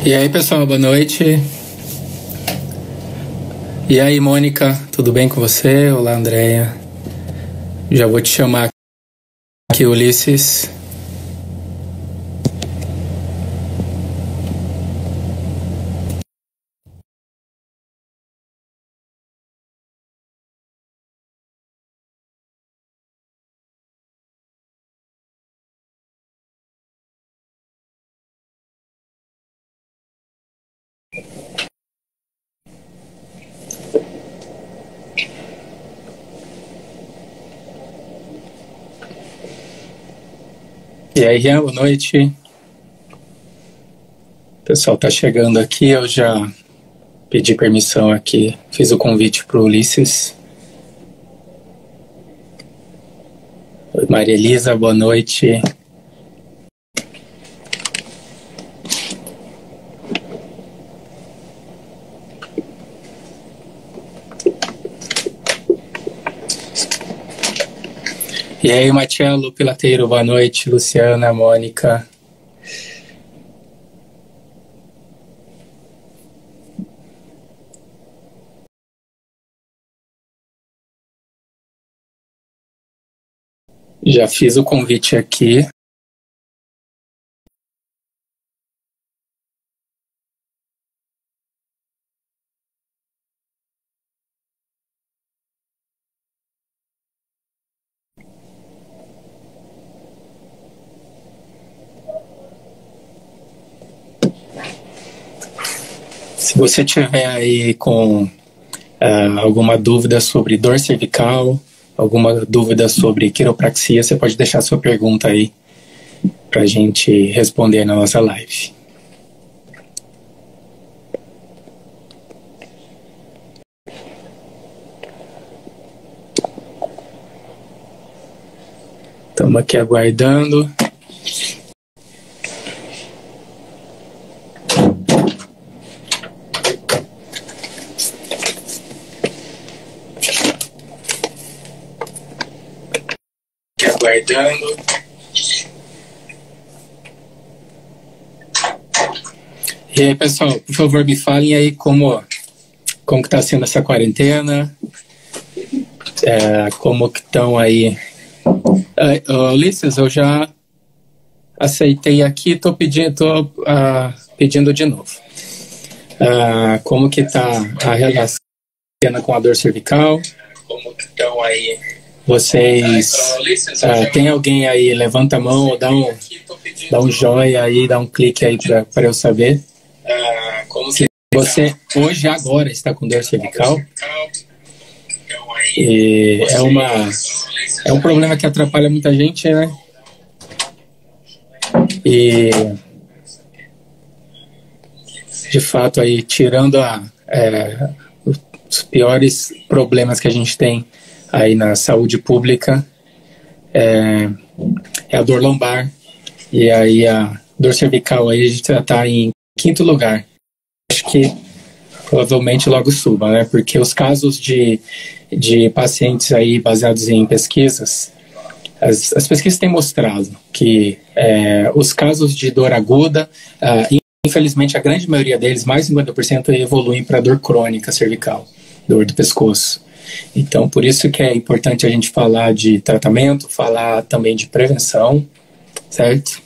E aí, pessoal, boa noite. E aí, Mônica, tudo bem com você? Olá, Andréia. Já vou te chamar aqui, Ulisses. E aí, Rian, boa noite. O pessoal tá chegando aqui, eu já pedi permissão aqui, fiz o convite pro Ulisses. Oi, Maria Elisa, boa noite. E aí, Marcelo Pilateiro, boa noite. Luciana, Mônica. Já fiz o convite aqui. Se você tiver aí com alguma dúvida sobre dor cervical, alguma dúvida sobre quiropraxia, você pode deixar sua pergunta aí para a gente responder na nossa live. Estamos aqui aguardando. Aguardando. E aí, pessoal, por favor, me falem aí como que está sendo essa quarentena, como que estão aí. Ulisses, eu já aceitei aqui, estou pedindo de novo. Como que está a relação com a dor cervical? Como que estão aí? Vocês tem alguém aí, levanta a mão ou dá um joinha aí, dá um clique aí para eu saber. Se você hoje, agora, está com dor cervical. E é um problema que atrapalha muita gente, né? E de fato aí, tirando os piores problemas que a gente tem aí na saúde pública, é a dor lombar, e aí a dor cervical aí a gente já está em quinto lugar. Acho que provavelmente logo suba, né? Porque os casos de pacientes aí baseados em pesquisas, as pesquisas têm mostrado que os casos de dor aguda, infelizmente a grande maioria deles, mais de 50%, evoluem para dor crônica cervical, dor do pescoço. Então, por isso que é importante a gente falar de tratamento, falar também de prevenção, certo?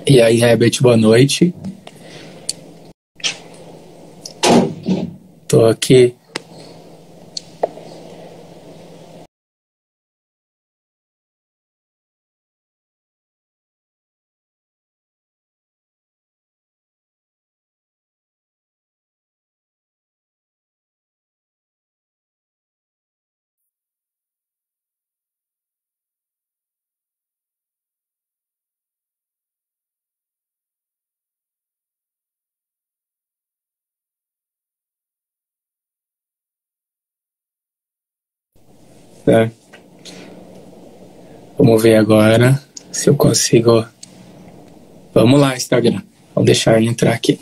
E aí, Herbert, boa noite. Tô aqui. Tá. Vamos ver agora se eu consigo. Vamos lá, Instagram. Vou deixar ele entrar aqui.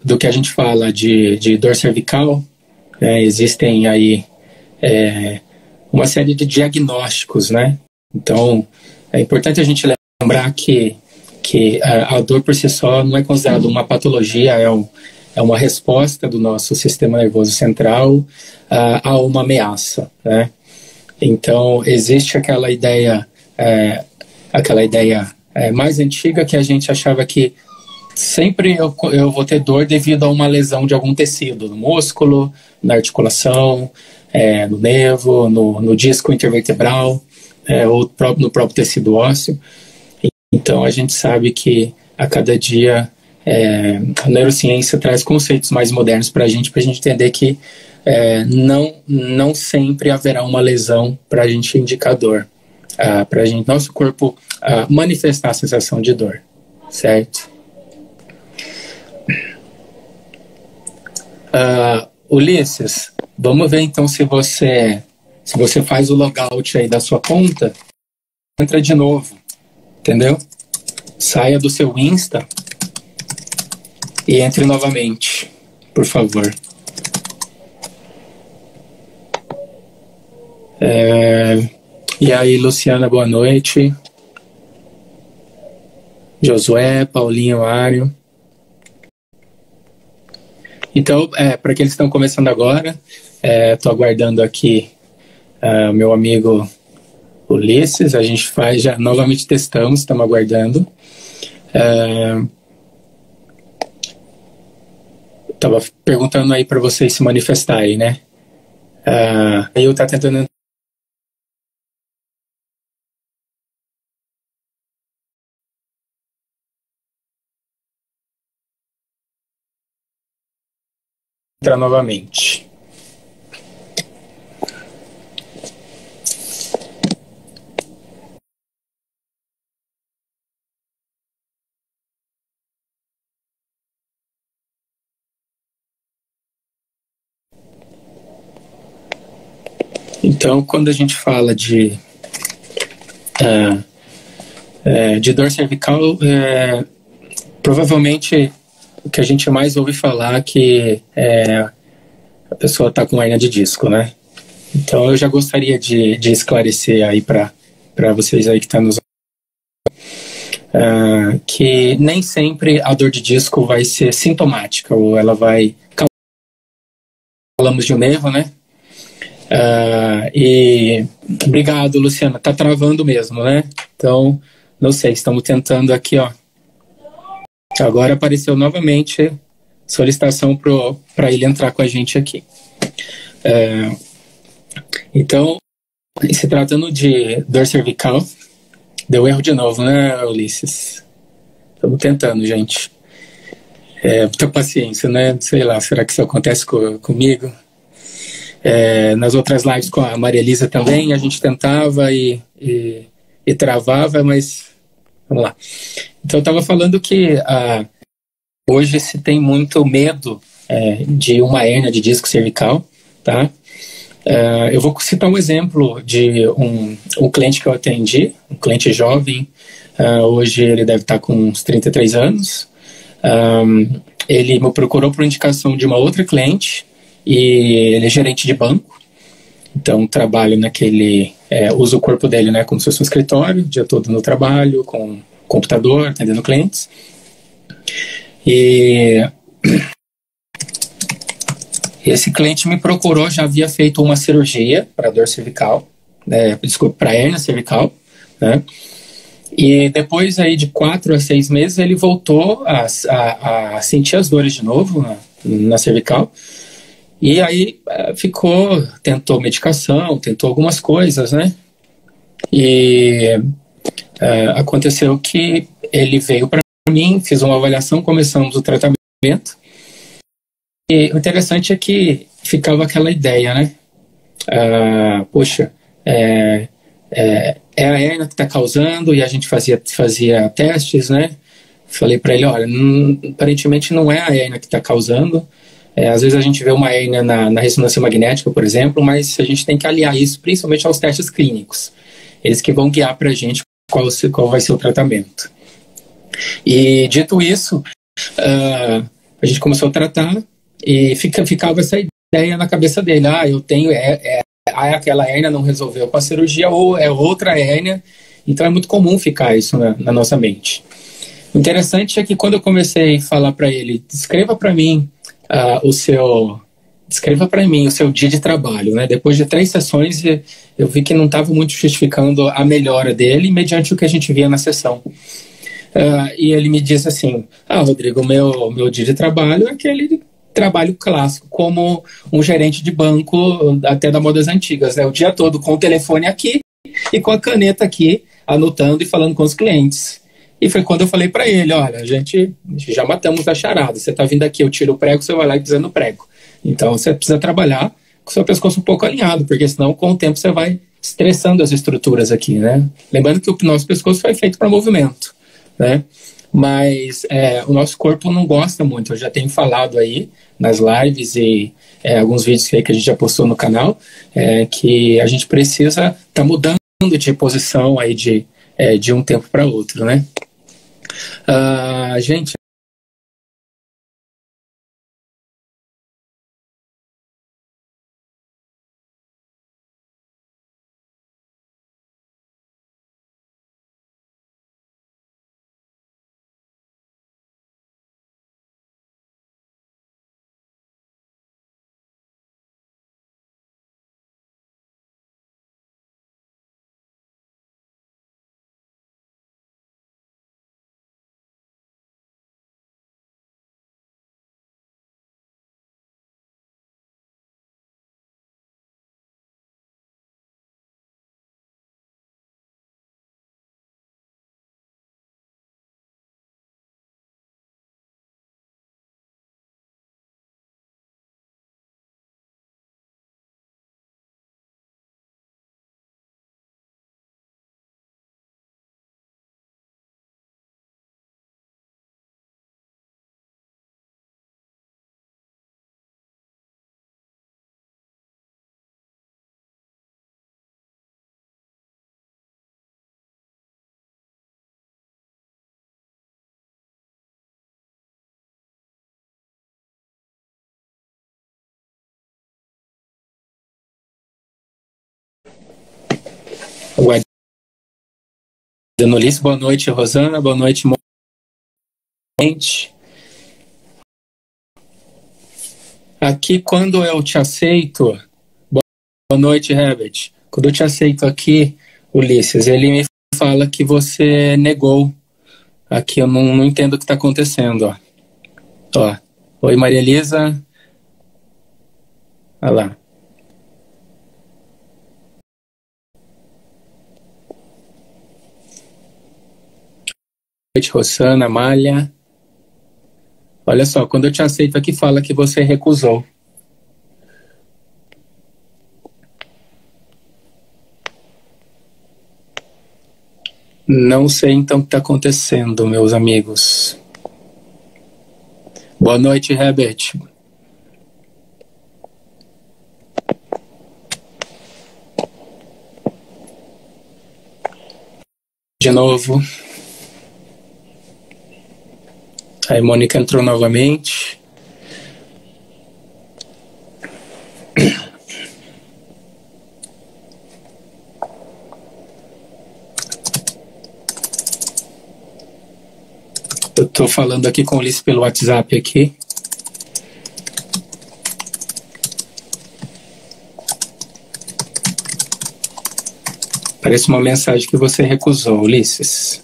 Do que a gente fala de dor cervical, existem aí uma série de diagnósticos, né? Então, é importante a gente lembrar que a dor por si só não é considerada uma patologia, é uma resposta do nosso sistema nervoso central a uma ameaça, né? Então, existe aquela ideia mais antiga que a gente achava que sempre eu vou ter dor devido a uma lesão de algum tecido, no músculo, na articulação, no nervo, no disco intervertebral, ou no próprio tecido ósseo. Então, a gente sabe que a cada dia a neurociência traz conceitos mais modernos para a gente entender que não sempre haverá uma lesão para a gente indicar dor, para nosso corpo manifestar a sensação de dor, certo? Ulisses, vamos ver então se você faz o logout aí da sua conta, entra de novo, entendeu? Saia do seu Insta e entre novamente, por favor. E aí, Luciana, boa noite. Josué, Paulinho, Mário. Então, para aqueles que estão começando agora, estou aguardando aqui meu amigo Ulisses. A gente já novamente testamos, estamos aguardando. Estava perguntando aí para vocês se manifestarem, né? Aí eu estava tentando entrar novamente. Então, quando a gente fala de dor cervical, provavelmente o que a gente mais ouve falar é que a pessoa está com hernia de disco, né? Então eu já gostaria de esclarecer aí para vocês aí que estão nos que nem sempre a dor de disco vai ser sintomática, ou ela vai... Falamos de um nervo, né? E obrigado, Luciana. Tá travando mesmo, né? Então, não sei, estamos tentando aqui, ó. Agora apareceu novamente solicitação para ele entrar com a gente aqui. Então, se tratando de dor cervical, deu erro de novo, né, Ulisses? Estamos tentando, gente. Muita paciência, né? Sei lá, será que isso acontece comigo? Nas outras lives com a Maria Elisa também, a gente tentava e travava, mas vamos lá. Então, eu estava falando que hoje se tem muito medo de uma hérnia de disco cervical, tá? Eu vou citar um exemplo de um cliente que eu atendi, um cliente jovem, hoje ele deve estar com uns 33 anos. Ele me procurou por indicação de uma outra cliente, e ele é gerente de banco, então trabalho usa o corpo dele, né, como se fosse um escritório, o dia todo no trabalho, com computador, atendendo clientes. E esse cliente me procurou, já havia feito uma cirurgia para dor cervical, para hérnia cervical, né? E depois aí de 4 a 6 meses ele voltou a sentir as dores de novo na cervical. E aí tentou medicação, tentou algumas coisas, né? E aconteceu que ele veio para mim, fiz uma avaliação, começamos o tratamento. E o interessante é que ficava aquela ideia, né? Poxa, é a hérnia que está causando, e a gente fazia testes, né? Falei para ele, olha, aparentemente não é a hérnia que está causando. Às vezes a gente vê uma hérnia na ressonância magnética, por exemplo, mas a gente tem que aliar isso principalmente aos testes clínicos. Eles que vão guiar para a gente qual vai ser o tratamento. E dito isso, a gente começou a tratar e ficava essa ideia na cabeça dele. Eu tenho aquela hérnia não resolveu com a cirurgia, ou é outra hérnia Então é muito comum ficar isso na nossa mente. O interessante é que quando eu comecei a falar para ele, descreva para mim o seu dia de trabalho, né? Depois de 3 sessões, eu vi que não estava muito justificando a melhora dele mediante o que a gente via na sessão. E ele me disse assim, Rodrigo, meu dia de trabalho é aquele trabalho clássico, como um gerente de banco, até da modas antigas, né? O dia todo com o telefone aqui e com a caneta aqui, anotando e falando com os clientes. E foi quando eu falei para ele, olha, a gente já matamos a charada, você está vindo aqui, eu tiro o prego, você vai lá e pisa no prego. Então você precisa trabalhar com o seu pescoço um pouco alinhado, porque senão com o tempo você vai estressando as estruturas aqui, né? Lembrando que o nosso pescoço foi feito para movimento, né? Mas o nosso corpo não gosta muito. Eu já tenho falado aí nas lives e alguns vídeos que a gente já postou no canal, que a gente precisa estar mudando de posição aí de um tempo para outro, né? Gente, Ulisses, boa noite, Rosana, boa noite, gente. Aqui, quando eu te aceito, boa noite, Herbert. Quando eu te aceito aqui, Ulisses, ele me fala que você negou. Aqui eu não entendo o que está acontecendo, ó. Oi, Maria Elisa. Olha lá. Boa noite, Rosana, Malha. Olha só, quando eu te aceito aqui, fala que você recusou. Não sei então o que está acontecendo, meus amigos. Boa noite, Herbert. De novo. Aí Mônica entrou novamente. Eu tô falando aqui com o Ulisses pelo WhatsApp aqui. Parece uma mensagem que você recusou, Ulisses.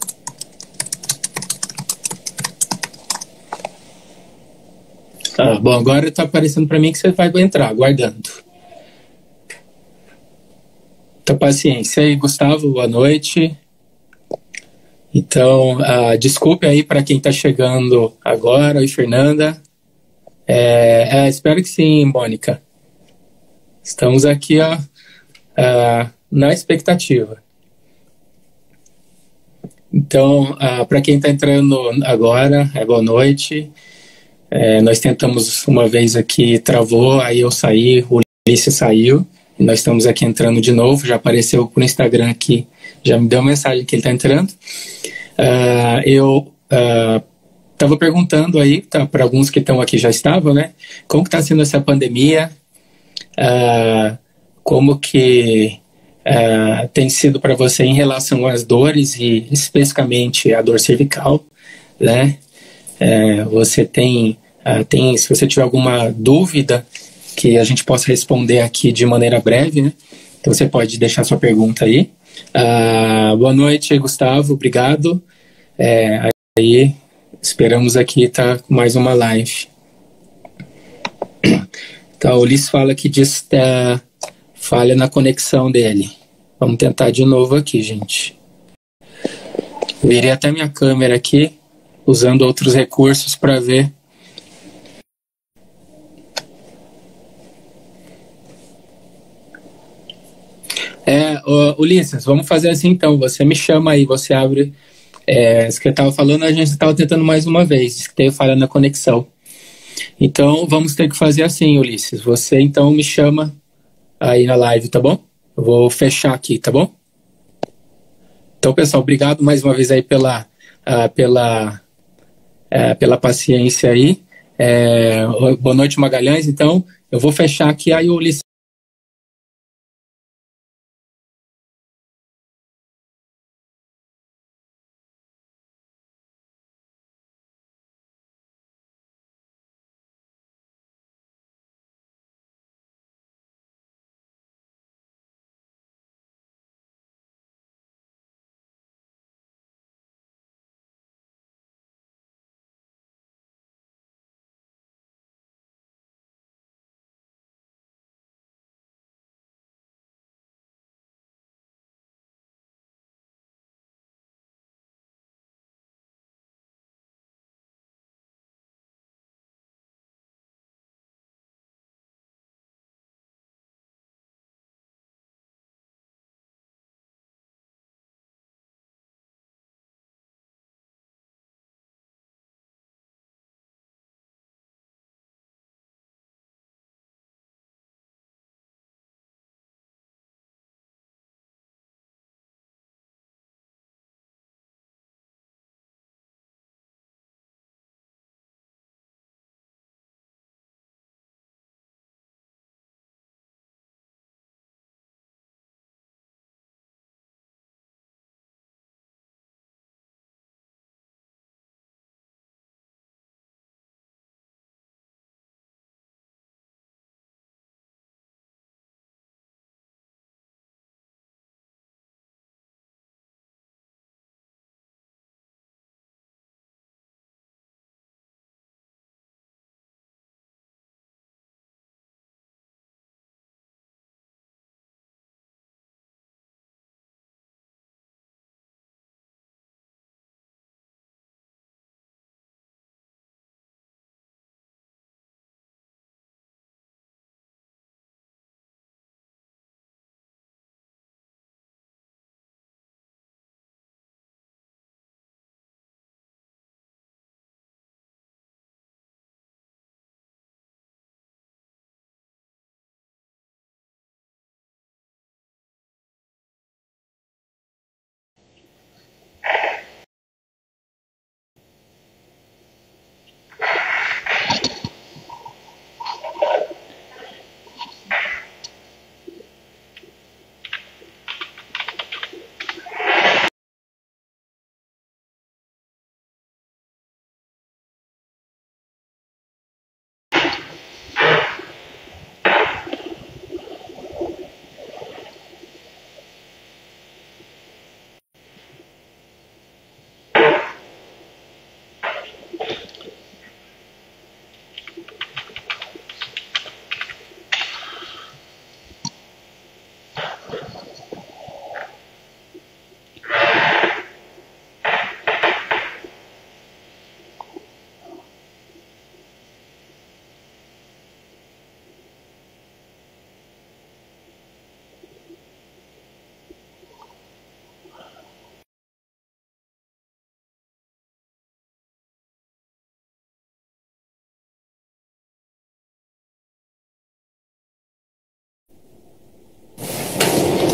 Bom, agora está aparecendo para mim que você vai entrar, aguardando. Então, paciência. E aí, Gustavo, boa noite. Então, desculpe aí para quem está chegando agora. Oi, Fernanda. Espero que sim, Mônica. Estamos aqui na expectativa. Então, para quem está entrando agora, boa noite. Nós tentamos uma vez aqui, travou, aí eu saí, o Ulisses saiu, e nós estamos aqui entrando de novo, já apareceu por Instagram aqui, já me deu uma mensagem que ele está entrando. Eu estava perguntando aí, para alguns que estão aqui já estavam, né? Como que está sendo essa pandemia? Como que tem sido para você em relação às dores e especificamente a dor cervical, né? Você tem, se você tiver alguma dúvida que a gente possa responder aqui de maneira breve, né? Então você pode deixar sua pergunta aí. Boa noite, Gustavo, obrigado. Aí esperamos aqui estar com mais uma live. Então, o Ulisses fala que diz falha na conexão dele. Vamos tentar de novo aqui, gente. Eu irei até minha câmera aqui, usando outros recursos para ver. Ulisses, vamos fazer assim então. Você me chama aí, você abre. Isso que eu estava falando, a gente estava tentando mais uma vez, diz que teve falha na conexão. Então, vamos ter que fazer assim, Ulisses. Você então me chama aí na live, tá bom? Eu vou fechar aqui, tá bom? Então, pessoal, obrigado mais uma vez aí pela paciência aí. Boa noite, Magalhães. Então, eu vou fechar aqui, aí o Ulisses.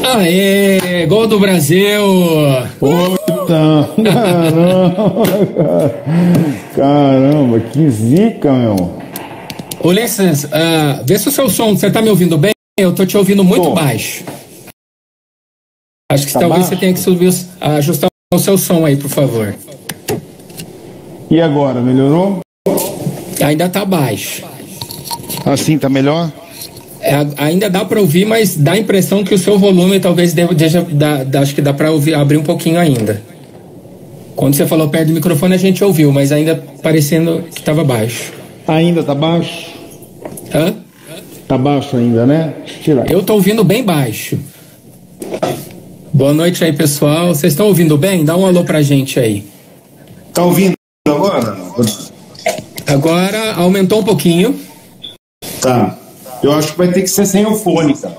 Aê, gol do Brasil! Puta, caramba, que zica, meu. Ulisses, vê se o seu som, você tá me ouvindo bem? Eu tô te ouvindo muito baixo. Acho que Tá talvez baixo? você tenha que ajustar o seu som aí, por favor. E agora, melhorou? Ainda tá baixo. Assim tá melhor? Ainda dá para ouvir, mas dá a impressão que o seu volume talvez acho que dá para abrir um pouquinho ainda. Quando você falou perto do microfone a gente ouviu, mas ainda parecendo que estava baixo. Ainda tá baixo? Hã? Tá baixo ainda, né? Tira. Eu tô ouvindo bem baixo. Boa noite aí, pessoal. Vocês estão ouvindo bem? Dá um alô pra gente aí. Tá ouvindo agora? Agora aumentou um pouquinho. Tá. Eu acho que vai ter que ser sem o fone, cara.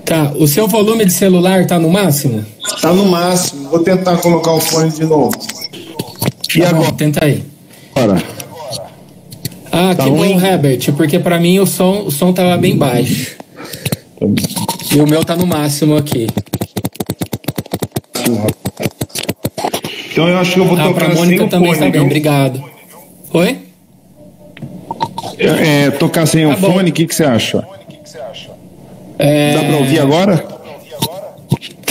Tá, o seu volume de celular tá no máximo? Tá no máximo. Vou tentar colocar o fone de novo. E Tá bom, agora? tenta aí. Agora. Ah, Tá que bom, ruim? Herbert, porque pra mim o som tava bem baixo. E o meu tá no máximo aqui. Então eu acho que eu vou Ah, tocar pra sem Mônica o também fone, tá bem, viu? obrigado. Oi? Tocar sem Tá o bom. fone, o que você acha? É, Dá pra ouvir agora?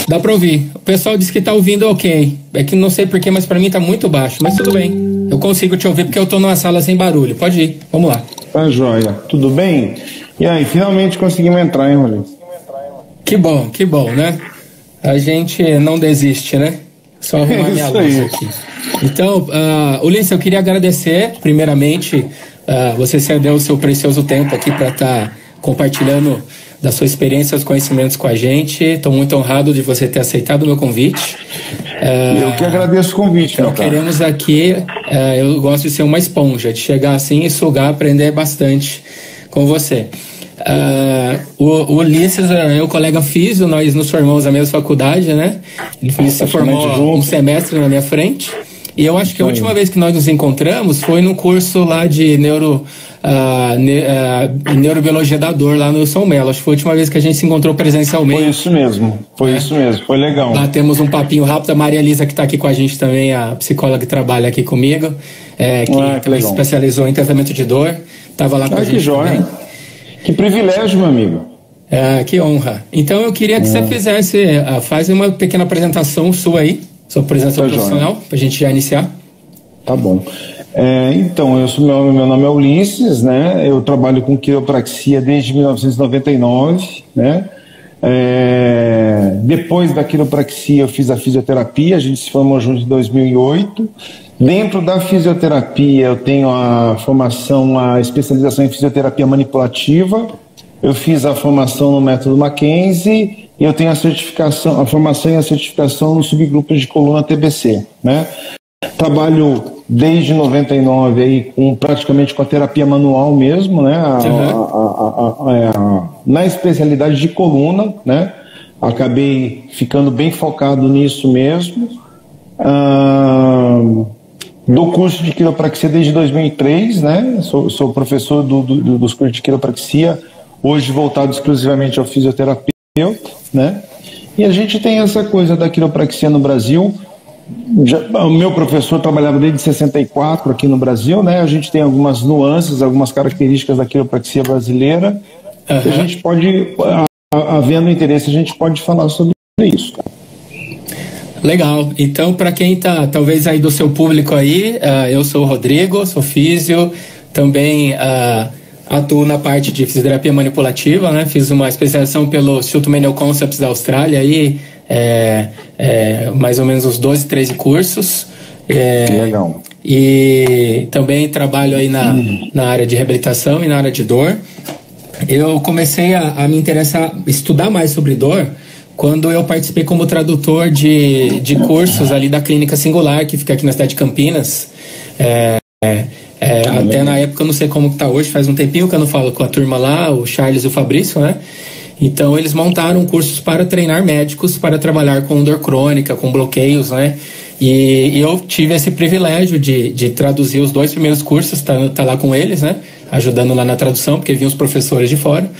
Dá pra ouvir. O pessoal disse que tá ouvindo ok. É que não sei porquê, mas pra mim tá muito baixo. Mas tudo bem. Eu consigo te ouvir porque eu tô numa sala sem barulho. Pode ir. Vamos lá. Tá joia. Tudo bem? E aí, finalmente conseguimos entrar, hein, Rodrigo? Que bom, né? A gente não desiste, né? Só arrumar minha Isso luz aí. aqui. Então, Ulisses, eu queria agradecer, primeiramente, você cedeu o seu precioso tempo aqui para estar compartilhando da sua experiência, os conhecimentos com a gente. Estou muito honrado de você ter aceitado o meu convite. Eu que agradeço o convite, Então, meu cara. queremos aqui, eu gosto de ser uma esponja, de chegar assim e sugar, aprender bastante com você. O Ulisses é meu colega físico, nós nos formamos na mesma faculdade, né? Ele se formou um semestre na minha frente. E eu acho que a última vez que nós nos encontramos foi no curso lá de neurobiologia da dor, lá no São Melo. Acho que foi a última vez que a gente se encontrou presencialmente. Foi isso mesmo, foi legal. Lá temos um papinho rápido. A Maria Elisa, que está aqui com a gente também, a psicóloga que trabalha aqui comigo, que legal. se especializou em tratamento de dor, estava lá com a gente Que joia. também. Que privilégio, meu amigo. Que honra. Então eu queria que você fizesse, faz uma pequena apresentação sua aí, sua apresentação Tá profissional, para a gente já iniciar. Tá bom. Então, meu nome é Ulisses, né? Eu trabalho com quiropraxia desde 1999, né? Depois da quiropraxia eu fiz a fisioterapia, a gente se formou junto em 2008. Dentro da fisioterapia eu tenho a especialização em fisioterapia manipulativa. Eu fiz a formação no método Mackenzie e eu tenho a formação e a certificação no subgrupo de coluna TBC, né? Trabalho desde 99 aí praticamente com a terapia manual mesmo, né? Na especialidade de coluna, né? Acabei ficando bem focado nisso mesmo. Do curso de quiropraxia desde 2003, né? Sou professor dos cursos de quiropraxia, hoje voltado exclusivamente ao fisioterapeuta, né? E a gente tem essa coisa da quiropraxia no Brasil. O meu professor trabalhava desde 64 aqui no Brasil, né? A gente tem algumas nuances, algumas características da quiropraxia brasileira. A gente pode, havendo interesse, a gente pode falar sobre isso. Legal. Então, para quem tá talvez aí do seu público aí, eu sou o Rodrigo, sou físio, também atuo na parte de fisioterapia manipulativa, né? Fiz uma especialização pelo Instituto Mental Concepts da Austrália aí, mais ou menos uns 12, 13 cursos. Legal. E também trabalho aí na área de reabilitação e na área de dor. Eu comecei a me interessar, estudar mais sobre dor quando eu participei como tradutor de cursos ali da Clínica Singular, que fica aqui na cidade de Campinas. Até na época, eu não sei como está hoje, faz um tempinho que eu não falo com a turma lá, o Charles e o Fabrício, né? Então eles montaram cursos para treinar médicos para trabalhar com dor crônica, com bloqueios, né? E eu tive esse privilégio de traduzir os 2 primeiros cursos, tá lá com eles, né? Ajudando lá na tradução, porque vinham os professores de fora.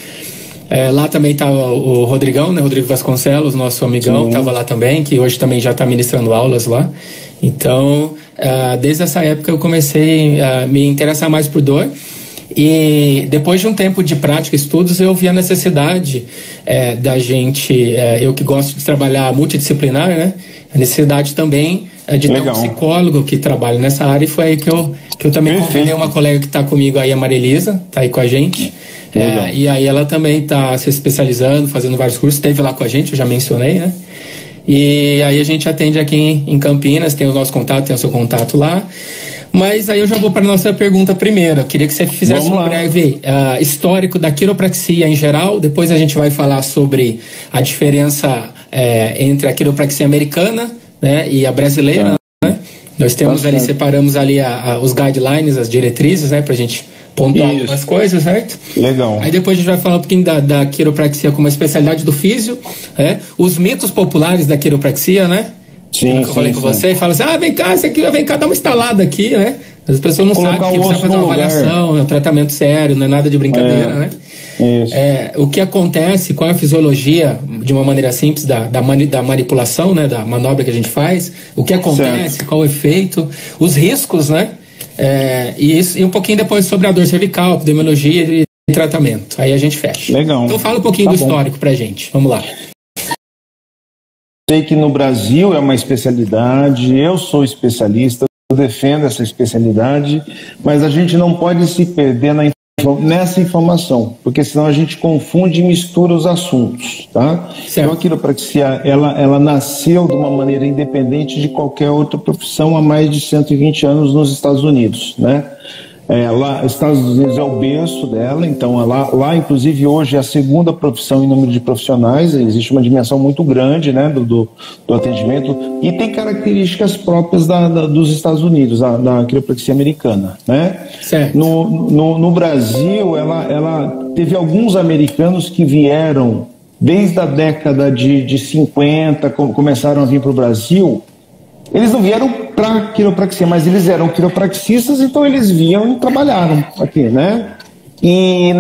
Lá também estava o Rodrigão, né? Rodrigo Vasconcelos, nosso amigão, estava lá também, que hoje também já está ministrando aulas lá. Então, desde essa época eu comecei a me interessar mais por dor. E depois de um tempo de prática e estudos, eu vi a necessidade da gente, eu que gosto de trabalhar multidisciplinar, né? A necessidade também de ter um psicólogo que trabalha nessa área, e foi aí que eu também convidei uma colega que está comigo aí, a Marilisa, está aí com a gente. E aí ela também está se especializando, fazendo vários cursos, esteve lá com a gente, eu já mencionei, né? E aí a gente atende aqui em Campinas, tem o nosso contato, tem o seu contato lá. Mas aí eu já vou para a nossa pergunta primeiro. Eu queria que você fizesse um breve histórico da quiropraxia em geral. Depois a gente vai falar sobre a diferença entre a quiropraxia americana, né, e a brasileira. Né? Nós temos ali, separamos ali os guidelines, as diretrizes, né, para a gente pontuar algumas coisas, certo? Legal. Aí depois a gente vai falar um pouquinho da quiropraxia como uma especialidade do físio, os mitos populares da quiropraxia, né? Sim, eu falei com você e fala assim, vem cá, dá uma instalada aqui, né? As pessoas não sabem que precisa fazer uma avaliação, é um tratamento sério, não é nada de brincadeira, né? Isso. O que acontece, qual é a fisiologia, de uma maneira simples, da manipulação, né? Da manobra que a gente faz, o que acontece, qual o efeito, os riscos, né? E um pouquinho depois sobre a dor cervical, epidemiologia e tratamento. Aí a gente fecha. Legal. Então fala um pouquinho do histórico pra gente. Vamos lá. Sei que no Brasil é uma especialidade, eu sou especialista, eu defendo essa especialidade, mas a gente não pode se perder nessa informação, porque senão a gente confunde e mistura os assuntos, tá? Então a quiropraxia, ela nasceu de uma maneira independente de qualquer outra profissão há mais de 120 anos nos Estados Unidos, né? Lá, Estados Unidos é o berço dela, então lá inclusive hoje é a segunda profissão em número de profissionais, existe uma dimensão muito grande, né, do atendimento, e tem características próprias dos Estados Unidos, da quiropraxia americana, né? Certo. No Brasil, ela teve alguns americanos que vieram desde a década de 50, começaram a vir para o Brasil. Eles não vieram para quiropraxia, mas eles eram quiropraxistas, então eles vinham e trabalharam aqui, né? E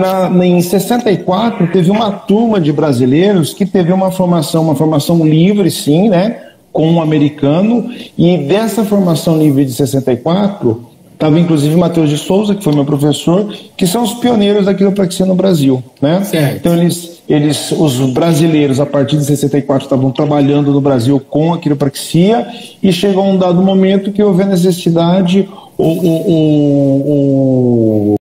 em 64 teve uma turma de brasileiros que teve uma formação livre, sim, né? Com um americano, e dessa formação livre de 64 estava inclusive Matheus de Souza, que foi meu professor, que são os pioneiros da quiropraxia no Brasil, né? Certo. Então os brasileiros, a partir de 64, estavam trabalhando no Brasil com a quiropraxia, e chegou um dado momento que houve a necessidade, o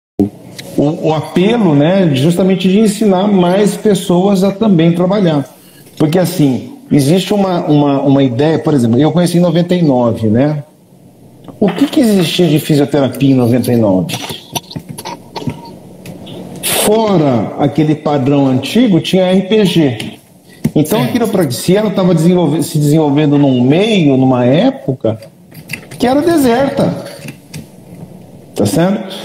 apelo, né, justamente de ensinar mais pessoas a também trabalhar. Porque assim, existe uma ideia, por exemplo, eu conheci em 99, né? O que existia de fisioterapia em 99? Fora aquele padrão antigo, tinha RPG. Então a quiropraxia estava se desenvolvendo num meio, numa época, que era deserta. Tá certo?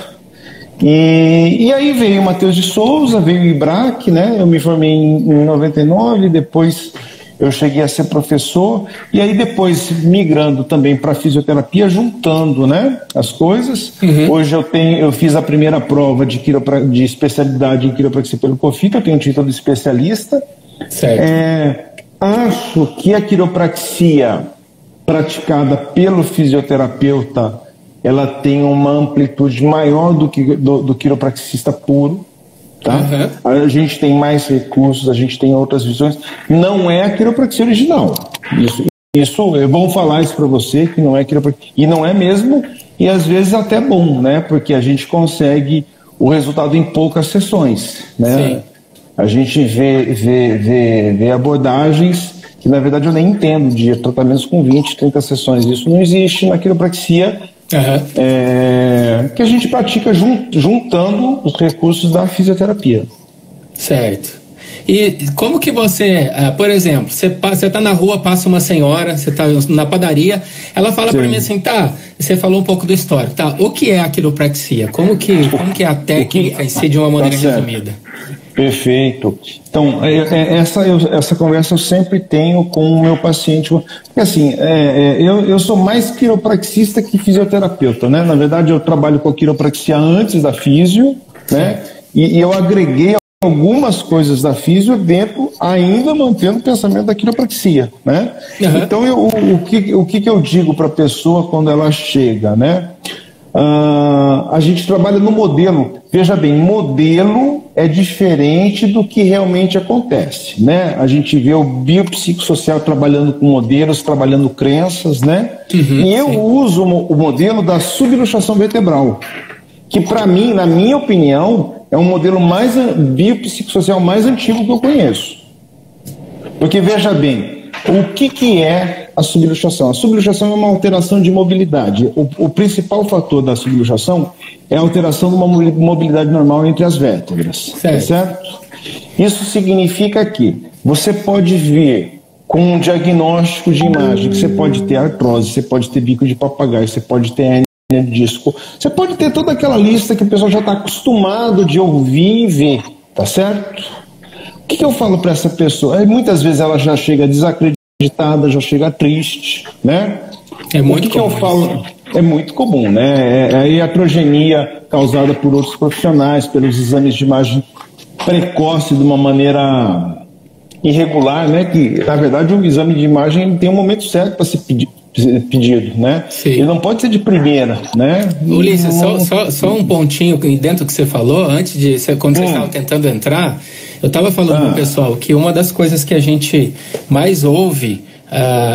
E aí veio o Matheus de Souza, veio o IBRAC, né? Eu me formei em 99, depois eu cheguei a ser professor, e aí depois migrando também para fisioterapia, juntando, né, as coisas. Hoje eu fiz a primeira prova de especialidade em quiropraxia pelo COFIT, eu tenho um título de especialista. Certo. Acho que a quiropraxia praticada pelo fisioterapeuta, ela tem uma amplitude maior do que do quiropraxista puro. Tá? A gente tem mais recursos, a gente tem outras visões. Não é a quiropraxia original. Isso é bom falar isso para você, que não é quiropraxia. E não é mesmo, e às vezes até bom, né? Porque a gente consegue o resultado em poucas sessões, né? Sim. A gente vê abordagens que, na verdade, eu nem entendo, de tratamentos com 20, 30 sessões. Isso não existe na quiropraxia. Que a gente pratica juntando os recursos da fisioterapia. Certo. E como que você, por exemplo, você está na rua, passa uma senhora, você está na padaria, ela fala para mim assim, você falou um pouco do histórico, o que é a quiropraxia? Como que é a técnica em si, de uma maneira resumida? Perfeito. Então, essa conversa eu sempre tenho com o meu paciente, porque assim, eu sou mais quiropraxista que fisioterapeuta, né? Na verdade, eu trabalho com a quiropraxia antes da físio, né? E eu agreguei algumas coisas da físio dentro, ainda mantendo o pensamento da quiropraxia, né? Então, o que eu digo para a pessoa quando ela chega, né? a gente trabalha no modelo. Veja bem, modelo é diferente do que realmente acontece, né? A gente vê o biopsicossocial trabalhando com modelos, trabalhando crenças, né? E eu uso o modelo da subluxação vertebral, que para mim, na minha opinião, é um modelo mais biopsicossocial mais antigo que eu conheço. Porque veja bem, o que é a subluxação? A subluxação é uma alteração de mobilidade. O principal fator da subluxação é a alteração de uma mobilidade normal entre as vértebras. Certo? Isso significa que você pode ver com um diagnóstico de imagem que você pode ter artrose, você pode ter bico de papagaio, você pode ter hérnia de disco, você pode ter toda aquela lista que o pessoal já está acostumado de ouvir e ver, tá certo? O que eu falo para essa pessoa? Muitas vezes ela já chega desacreditada, já chega triste, né? É muito comum. Eu falo? É muito comum, né? É a iatrogenia causada por outros profissionais, pelos exames de imagem precoce de uma maneira irregular, né? Que, na verdade, o exame de imagem tem um momento certo para ser pedido, né? Sim. Ele não pode ser de primeira, né? Ulisses, só um pontinho dentro do que você falou, antes de quando você estava tentando entrar, eu estava falando com o pessoal que uma das coisas que a gente mais ouve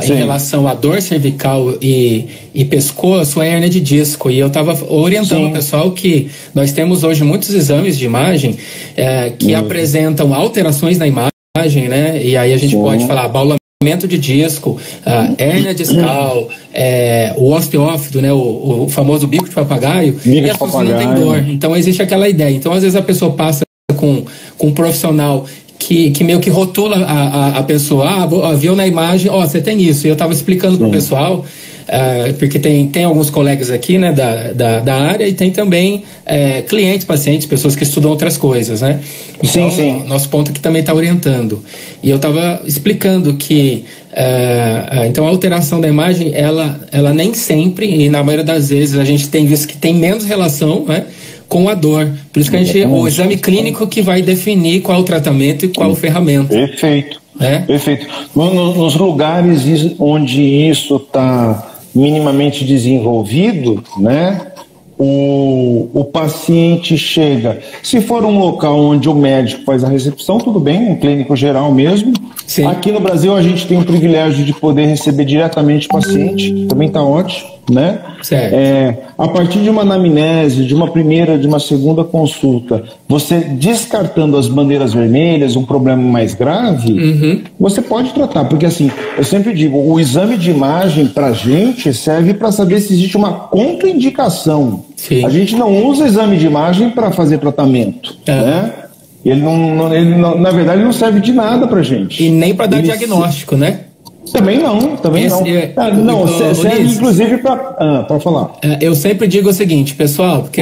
em relação à dor cervical e pescoço é a hérnia de disco, e eu estava orientando o pessoal que nós temos hoje muitos exames de imagem que apresentam alterações na imagem, né? E aí a gente pode falar abaulamento de disco, hérnia discal, o osteófito, né? O famoso bico de papagaio, e as pessoas não têm dor. Então existe aquela ideia. Então às vezes a pessoa passa com um profissional que meio que rotula a pessoa, viu na imagem, você tem isso. E eu estava explicando para o pessoal, porque tem alguns colegas aqui, né, da área, e tem também clientes, pacientes, pessoas que estudam outras coisas, né? Então, nosso ponto aqui também está orientando. E eu estava explicando que então a alteração da imagem, ela nem sempre, e na maioria das vezes, a gente tem visto que tem menos relação, né, com a dor. Por isso que o exame clínico que vai definir qual o tratamento e qual a ferramenta. Perfeito. Perfeito. Nos lugares onde isso está minimamente desenvolvido, né? O paciente chega. Se for um local onde o médico faz a recepção, tudo bem, um clínico geral mesmo. Sim. Aqui no Brasil a gente tem o privilégio de poder receber diretamente o paciente, também está ótimo, né? Certo. A partir de uma anamnese, de uma primeira, de uma segunda consulta, você descartando as bandeiras vermelhas, um problema mais grave, você pode tratar, porque assim, eu sempre digo, o exame de imagem pra gente serve para saber se existe uma contraindicação. Sim. A gente não usa exame de imagem para fazer tratamento, né? Ele não, na verdade, não serve de nada pra gente. E nem para dar diagnóstico, né? Também não. Serve inclusive para falar. Eu sempre digo o seguinte, pessoal, porque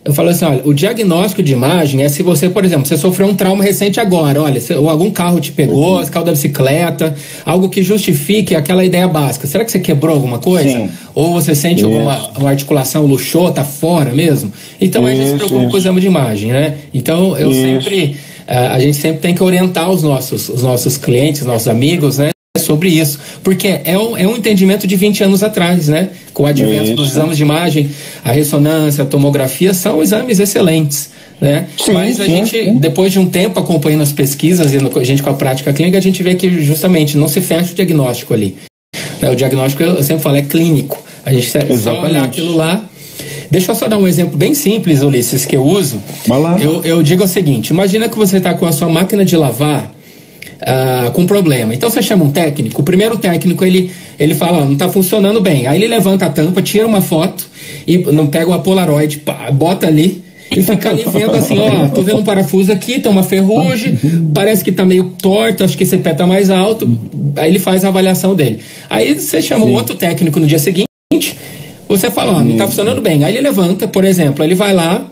eu falo assim, olha, o diagnóstico de imagem é se você, por exemplo, você sofreu um trauma recente agora, olha, ou algum carro te pegou, você caiu da bicicleta, algo que justifique aquela ideia básica. Será que você quebrou alguma coisa? Sim. Ou você sente uma articulação luxou, tá fora mesmo? Então a gente se preocupa com o exame de imagem, né? Então a gente sempre tem que orientar os nossos clientes, os nossos amigos, né? Sobre isso, porque é um entendimento de 20 anos atrás, né? Com o advento dos exames de imagem, a ressonância, a tomografia são exames excelentes, né? Mas a gente, depois de um tempo acompanhando as pesquisas e a gente com a prática clínica, a gente vê que justamente não se fecha o diagnóstico ali. O diagnóstico, eu sempre falo, é clínico. A gente só olhar aquilo lá. Deixa eu só dar um exemplo bem simples, Ulisses, que eu uso. Eu digo o seguinte, imagina que você está com a sua máquina de lavar com problema. Então você chama um técnico, o primeiro técnico ele fala, não está funcionando bem. Aí ele levanta a tampa, tira uma foto e não pega uma Polaroid, bota ali e fica ali vendo assim, tô vendo um parafuso aqui, tem uma ferrugem, parece que está meio torto, acho que esse pé está mais alto. Aí ele faz a avaliação dele. Aí você chama um outro técnico no dia seguinte, você fala, não está funcionando bem. Aí ele levanta, por exemplo, ele vai lá,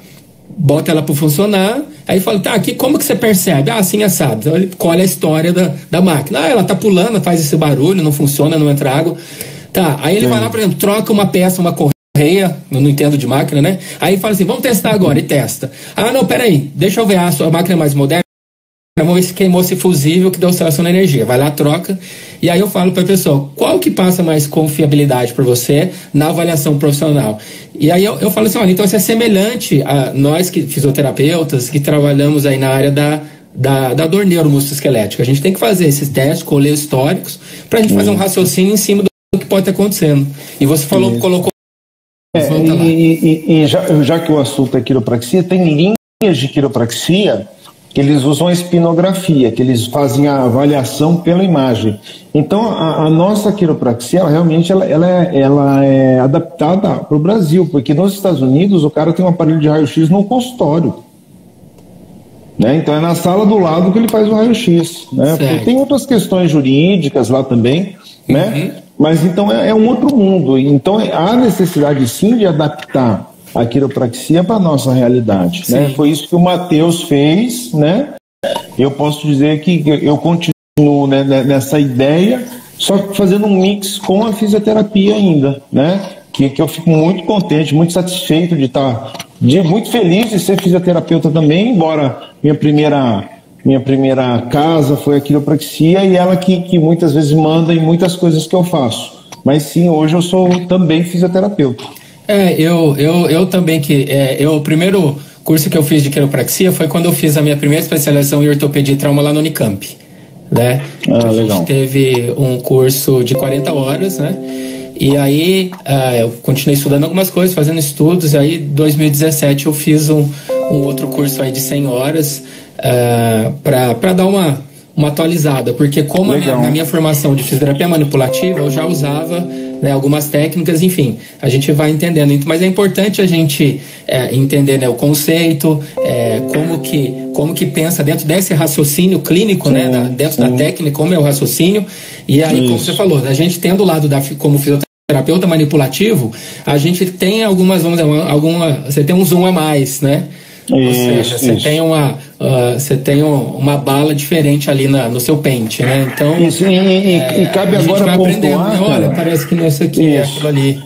bota ela para funcionar, aí fala, aqui como que você percebe? Assim, assado. Então ele colhe a história da máquina. Ela tá pulando, faz esse barulho, não funciona, não entra água. Aí ele vai lá, por exemplo, troca uma peça, uma correia, eu não entendo de máquina, né? Aí fala assim, vamos testar agora, e testa. Não, peraí, deixa eu ver, a sua máquina é mais moderna, vamos ver se queimou esse fusível que deu oscilação na energia. Vai lá, troca, E aí eu falo para a pessoa, qual que passa mais confiabilidade para você na avaliação profissional? E aí eu falo assim, olha, então isso é semelhante a nós que fisioterapeutas que trabalhamos aí na área da dor neuromusculoesquelética. A gente tem que fazer esses testes, colher históricos, para a gente fazer um raciocínio em cima do que pode estar acontecendo. E você falou, colocou... Já que o assunto é quiropraxia, tem linhas de quiropraxia que eles usam a espinografia, que eles fazem a avaliação pela imagem. Então, a nossa quiropraxia, ela é adaptada para o Brasil, porque nos Estados Unidos o cara tem um aparelho de raio-x no consultório. Né? Então, é na sala do lado que ele faz o raio-x. Né? Tem outras questões jurídicas lá também, né? Mas então é um outro mundo. Então, há necessidade sim de adaptar a quiropraxia para a nossa realidade. Né? Foi isso que o Matheus fez, né? Eu posso dizer que eu continuo, né, nessa ideia, só que fazendo um mix com a fisioterapia ainda, né? Que eu fico muito contente, muito satisfeito de estar, muito feliz de ser fisioterapeuta também, embora minha primeira casa foi a quiropraxia e ela que muitas vezes manda em muitas coisas que eu faço. Mas sim, hoje eu sou também fisioterapeuta. Eu também o primeiro curso que eu fiz de quiropraxia foi quando eu fiz a minha primeira especialização em ortopedia e trauma lá no Unicamp, né? A gente teve um curso de 40 horas, né? E aí eu continuei estudando algumas coisas, fazendo estudos, e aí em 2017 eu fiz um outro curso aí de 100 horas para dar uma atualizada, porque como na minha formação de fisioterapia manipulativa eu já usava, né, algumas técnicas, enfim, a gente vai entendendo, mas é importante a gente entender, né, o conceito, como que pensa dentro desse raciocínio clínico, né, dentro da técnica, como é o raciocínio, e aí, como você falou, a gente tendo o lado como fisioterapeuta manipulativo, a gente tem você tem um zoom a mais, né? Ou seja, você tem uma bala diferente ali no seu pente, né? Então, e cabe agora pontuar, olha, parece que nesse aqui é aquilo ali.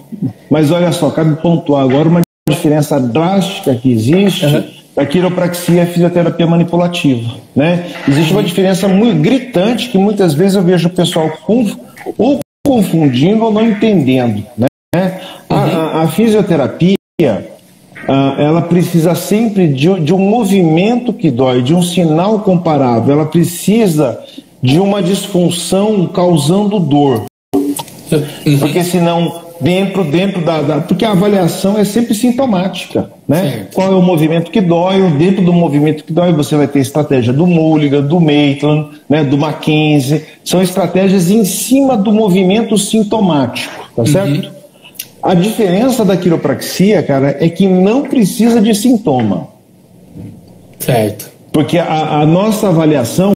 Mas olha só, cabe pontuar agora uma diferença drástica que existe da quiropraxia e a fisioterapia manipulativa, né? Existe uma diferença muito gritante que muitas vezes eu vejo o pessoal ou confundindo ou não entendendo, né? A fisioterapia, ela precisa sempre de um movimento que dói, de um sinal comparável, ela precisa de uma disfunção causando dor. Porque senão, dentro porque a avaliação é sempre sintomática, né? Certo. Qual é o movimento que dói? Dentro do movimento que dói, você vai ter estratégia do Mulligan, do Maitland, né, do Mackenzie. São estratégias em cima do movimento sintomático, tá certo? A diferença da quiropraxia, cara, é que não precisa de sintoma. Certo. Porque a nossa avaliação,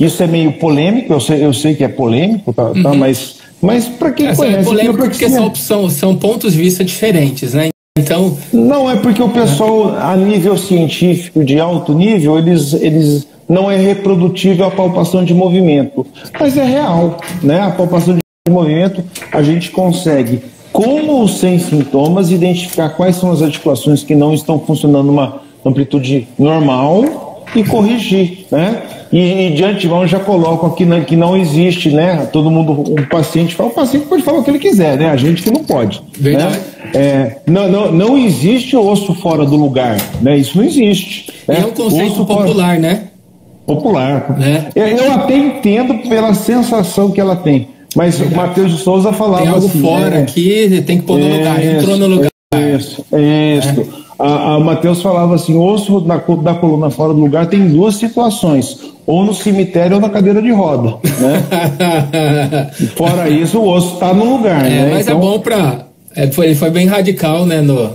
isso é meio polêmico, eu sei que é polêmico, tá, mas para quem conhece... É polêmico porque são pontos de vista diferentes, né? Então... Não, é porque o pessoal, a nível científico, de alto nível, eles não é reprodutível a palpação de movimento. Mas é real, né? A palpação de movimento, a gente consegue... com ou sem sintomas, identificar quais são as articulações que não estão funcionando numa amplitude normal e corrigir, né? E de antemão já coloco aqui que não existe, né? Todo mundo, o paciente pode falar o que ele quiser, né? A gente que não pode. Verdade. Né? Não existe osso fora do lugar, né? Isso não existe. É um conceito popular, né? Popular. Eu até entendo pela sensação que ela tem. Mas o Matheus de Souza falava tem algo assim, fora aqui, tem que pôr no lugar, entrou no lugar. Isso. O Matheus falava assim, osso da coluna fora do lugar tem duas situações, ou no cemitério ou na cadeira de roda, né? Fora isso, o osso está no lugar, né? Mas então... é bom para... Ele foi bem radical, né, no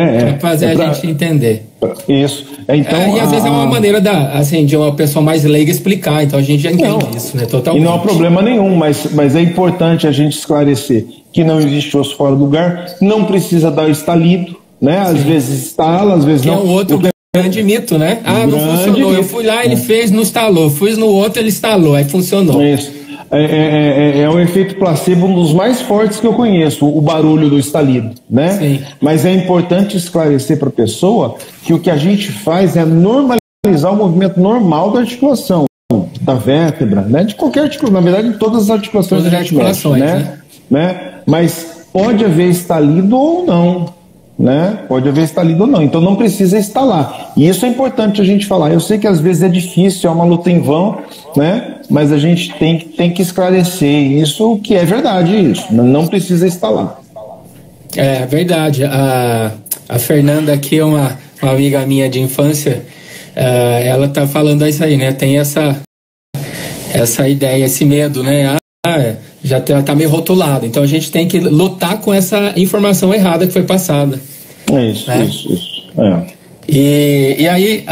para fazer a gente entender. Isso. Então, e às vezes é uma maneira de uma pessoa mais leiga explicar, então a gente já entende isso, né, totalmente. E não há problema nenhum, mas é importante a gente esclarecer que não existe osso fora do lugar, não precisa dar estalido, né? Às vezes estala, às vezes não. É um outro grande mito, né? Não funcionou, eu fui lá, ele fez, não estalou, fui no outro, ele estalou, aí funcionou. Isso. É um efeito placebo, um dos mais fortes que eu conheço, o barulho do estalido, né? Sim. Mas é importante esclarecer para a pessoa que o que a gente faz é normalizar o movimento normal da articulação. da vértebra, né? De qualquer articulação, na verdade, de todas as articulações. Todas as articulações, né? Mas pode haver estalido ou não, né? Pode haver estalido ou não, então não precisa estalar. E isso é importante a gente falar. Eu sei que às vezes é difícil, é uma luta em vão, né? Mas a gente tem que esclarecer isso, que é verdade isso, não precisa estalar. É verdade. A Fernanda aqui é uma amiga minha de infância, ela tá falando isso aí, né? Tem essa ideia, esse medo, né? Já tá meio rotulado. Então a gente tem que lutar com essa informação errada que foi passada. É isso, né? Isso. É. E aí,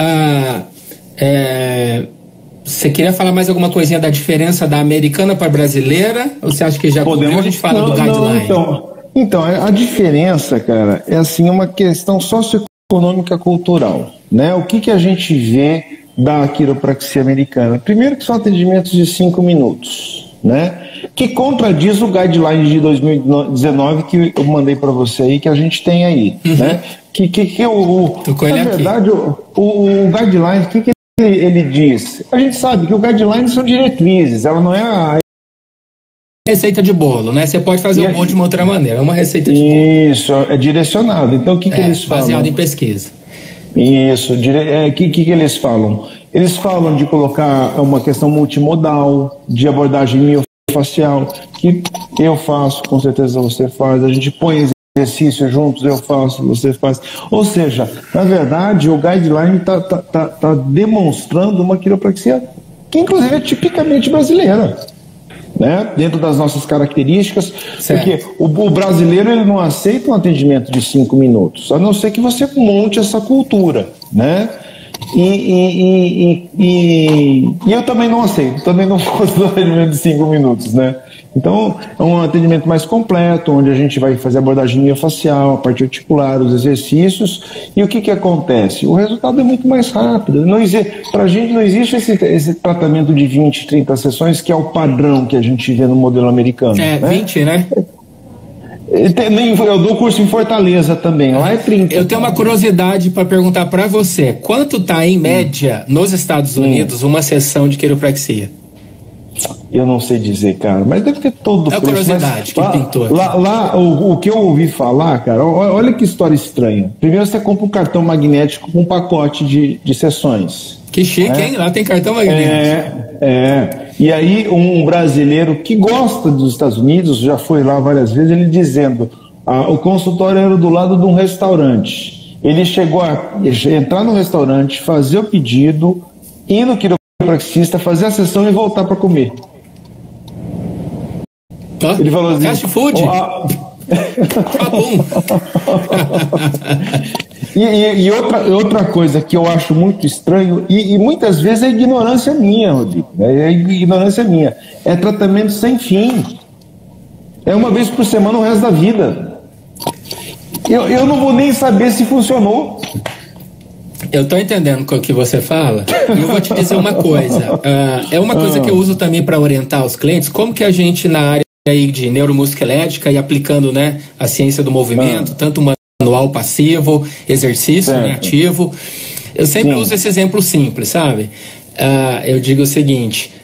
você queria falar mais alguma coisinha da diferença da americana para a brasileira? Ou você acha que já podemos? A gente fala do guideline? Então, a diferença, cara, é assim uma questão socioeconômica cultural, né? O que a gente vê da quiropraxia americana? Primeiro que são atendimentos de 5 minutos, né? Que contradiz o guideline de 2019 que eu mandei para você aí, que a gente tem aí, né? Na verdade, o guideline, o que ele diz? A gente sabe que o guideline são diretrizes, ela não é a receita de bolo, né? Você pode fazer um bolo de uma outra maneira, é uma receita de bolo. Isso, é direcionado. Então o que eles falam? Baseado em pesquisa. Isso, o que eles falam? Eles falam de colocar uma questão multimodal, de abordagem miofacial, que eu faço, com certeza você faz, a gente põe exercício juntos, eu faço, você faz. Ou seja, na verdade, o guideline tá demonstrando uma quiropraxia que inclusive é tipicamente brasileira, né? Dentro das nossas características, certo. Porque o brasileiro ele não aceita um atendimento de 5 minutos, a não ser que você monte essa cultura, né? E eu também não aceito, também não faço um atendimento de 5 minutos, né? Então é um atendimento mais completo, onde a gente vai fazer abordagem miofacial, a parte articular, os exercícios, e o que acontece? O resultado é muito mais rápido. Para a gente não existe esse tratamento de 20, 30 sessões, que é o padrão que a gente vê no modelo americano. 20, né? Eu dou curso em Fortaleza também, lá é 30. Eu tenho uma curiosidade para perguntar para você. Quanto está, em média, nos Estados Unidos, uma sessão de quiropraxia? Eu não sei dizer, cara, mas deve ter todo o preço. É a curiosidade que pintou aqui. Lá, o que eu ouvi falar, cara, olha que história estranha. Primeiro você compra um cartão magnético com um pacote de sessões. Que chique, hein? Lá tem cartão magnético. E aí um brasileiro que gosta dos Estados Unidos, já foi lá várias vezes, ele dizendo, o consultório era do lado de um restaurante. Ele chegou a entrar no restaurante, fazer o pedido, ir no quiropraxista, fazer a sessão e voltar para comer. Ele falou assim, fast food? E outra coisa que eu acho muito estranho, e muitas vezes é ignorância minha, Rodrigo, é ignorância minha, é tratamento sem fim, é uma vez por semana o resto da vida. Eu não vou nem saber se funcionou. Eu estou entendendo o que você fala, e eu vou te dizer uma coisa, é uma coisa que eu uso também para orientar os clientes, como que a gente na área aí de neuromusculoesquelética e aplicando, né, a ciência do movimento, tanto manual passivo, exercício, né, ativo, eu sempre uso esse exemplo simples, sabe? Eu digo o seguinte,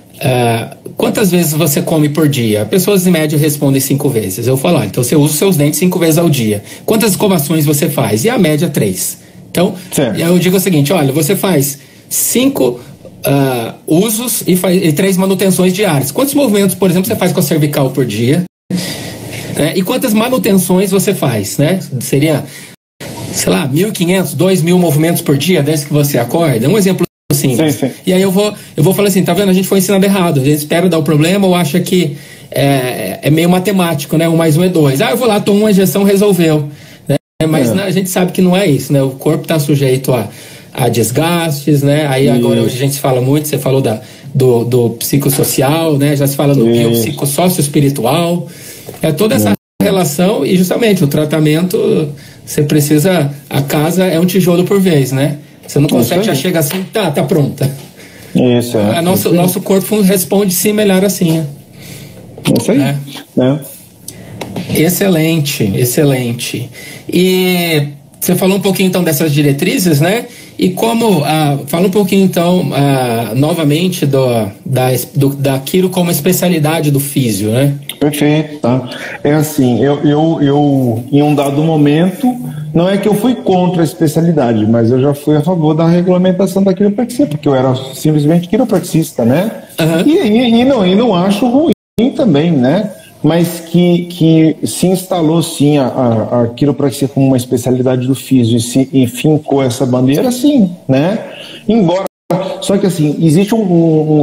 quantas vezes você come por dia? Pessoas em média respondem 5 vezes. Eu falo, então você usa os seus dentes 5 vezes ao dia. Quantas escovações você faz? E a média 3. Então, eu digo o seguinte, olha, você faz 5 usos e 3 manutenções diárias. Quantos movimentos, por exemplo, você faz com a cervical por dia? E quantas manutenções você faz, né? Seria, sei lá, 1.500, 2.000 movimentos por dia desde que você acorda? Um exemplo simples. Sim. E aí eu vou falar assim, tá vendo? A gente foi ensinado errado. A gente espera dar o problema ou acha que é meio matemático, né? 1 mais 1 é 2. Eu vou lá, tomo uma injeção, resolveu. Né? Mas a gente sabe que não é isso, né? O corpo está sujeito a desgastes, né? Aí agora hoje a gente fala muito, você falou do psicossocial, né? Já se fala do biopsicossócio-espiritual. É toda essa relação e justamente o tratamento, você precisa, a casa é um tijolo por vez, né? Você não consegue, já chega assim, tá pronta. Isso, nosso corpo responde similar assim. Isso aí. Excelente. E Você falou um pouquinho então dessas diretrizes, né? E como, fala um pouquinho então novamente da quiro como especialidade do físio, né? Perfeito, tá? É assim, eu em um dado momento, não é que eu fui contra a especialidade, mas eu já fui a favor da regulamentação da quiropraxia, porque eu era simplesmente quiropraxista, né? Uhum. E não acho ruim também, né? Mas que se instalou sim a quiropraxia como uma especialidade do físio e fincou essa bandeira, sim, né? Embora, só que assim, existe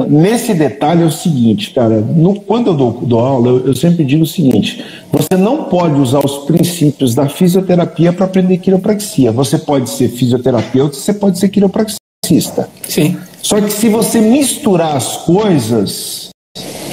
nesse detalhe é o seguinte, cara, quando eu dou aula, eu sempre digo o seguinte: você não pode usar os princípios da fisioterapia para aprender quiropraxia. Você pode ser fisioterapeuta, você pode ser quiropraxista. Sim. Só que se você misturar as coisas,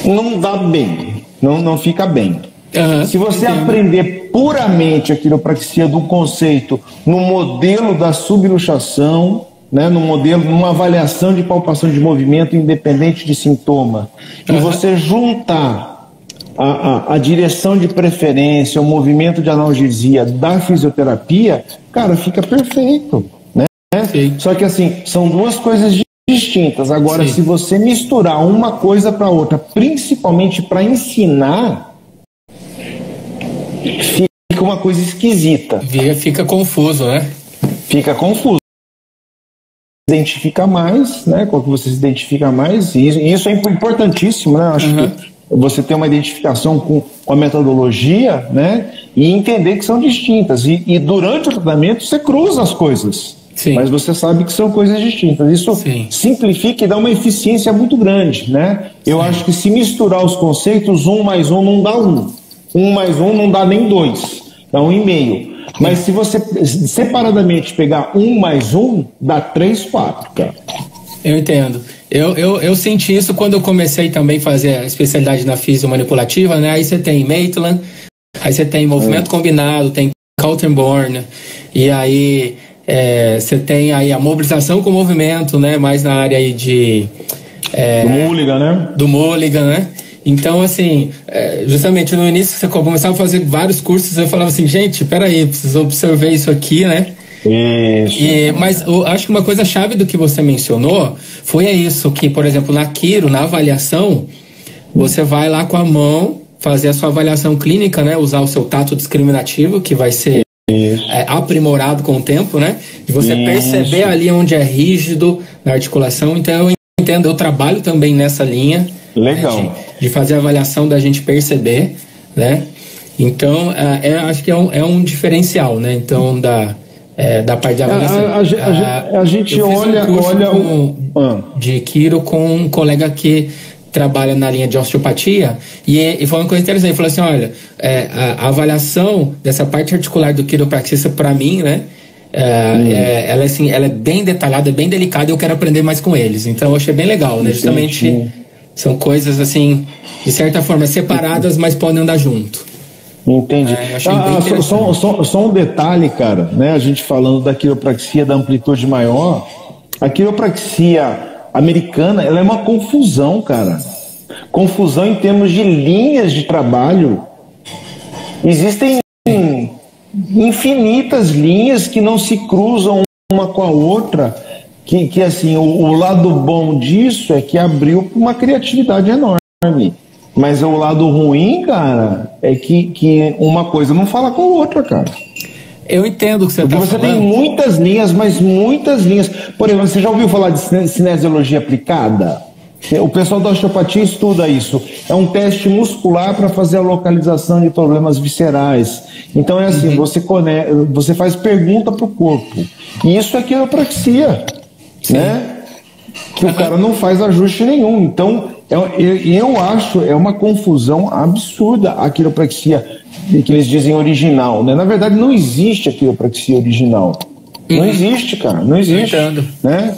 não dá bem. Não fica bem. Uhum, se você entendo. aprender puramente a quiropraxia do conceito no modelo da subluxação, né, numa avaliação de palpação de movimento independente de sintoma, e você juntar a direção de preferência, o movimento de analgesia da fisioterapia, cara, fica perfeito, né? Só que assim, são duas coisas distintas. Agora, se você misturar uma coisa para outra, principalmente para ensinar, fica uma coisa esquisita. Fica confuso, né? Fica confuso. Identifica mais, né? Qual que você se identifica mais, e isso é importantíssimo, né? Acho que você ter uma identificação com a metodologia, né? E entender que são distintas. E durante o tratamento você cruza as coisas. Sim. Mas você sabe que são coisas distintas. Isso simplifica e dá uma eficiência muito grande, né? Eu acho que se misturar os conceitos, 1 mais 1 não dá 1. 1 mais 1 não dá nem 2. Dá 1,5. Mas se você separadamente pegar 1 mais 1, dá 3, 4, cara. Eu entendo. Eu senti isso quando eu comecei também a fazer a especialidade na físio manipulativa, né? Aí você tem Maitland, aí você tem movimento combinado, tem Kaltenborn, e aí você tem aí a mobilização com movimento, né? Mais na área aí do Mulligan, né? Do Mulligan, né? Então, assim, justamente no início você começava a fazer vários cursos, eu falava assim, gente, peraí, preciso observar isso aqui, né? Isso. Mas eu acho que uma coisa chave do que você mencionou foi isso, que, por exemplo, na quiro, na avaliação, você vai lá com a mão fazer a sua avaliação clínica, né? Usar o seu tato discriminativo, que vai ser aprimorado com o tempo, né? De você perceber ali onde é rígido na articulação. Então eu entendo, eu trabalho também nessa linha. Legal. Né, de fazer a avaliação da gente perceber, né? Então, acho que é um diferencial, né? Então, da parte de avaliação. A gente olha de quiro com um colega que trabalha na linha de osteopatia e foi uma coisa interessante. Ele falou assim, olha, a avaliação dessa parte articular do quiropraxista, para mim, né? Ela, assim, ela é bem detalhada, bem delicada, e eu quero aprender mais com eles. Então, eu achei bem legal, né? Justamente são coisas, assim, de certa forma separadas, mas podem andar junto. Entendi. Só um detalhe, cara, né? A gente falando da quiropraxia da amplitude maior, a quiropraxia americana, ela é uma confusão, cara. Confusão em termos de linhas de trabalho. Existem infinitas linhas que não se cruzam uma com a outra. Que assim, o lado bom disso é que abriu uma criatividade enorme. Mas o lado ruim, cara, é que uma coisa não fala com a outra, cara. Eu entendo o que você está falando. Você tem muitas linhas, mas muitas linhas. Por exemplo, você já ouviu falar de cinesiologia aplicada? O pessoal da osteopatia estuda isso. É um teste muscular para fazer a localização de problemas viscerais. Então é assim, você faz pergunta para o corpo. E isso é quiropraxia. Né? Que o cara não faz ajuste nenhum. Então, eu acho uma confusão absurda a quiropraxia que eles dizem original, né? Na verdade, não existe a quiropraxia original. Não existe, cara. Não existe. Né?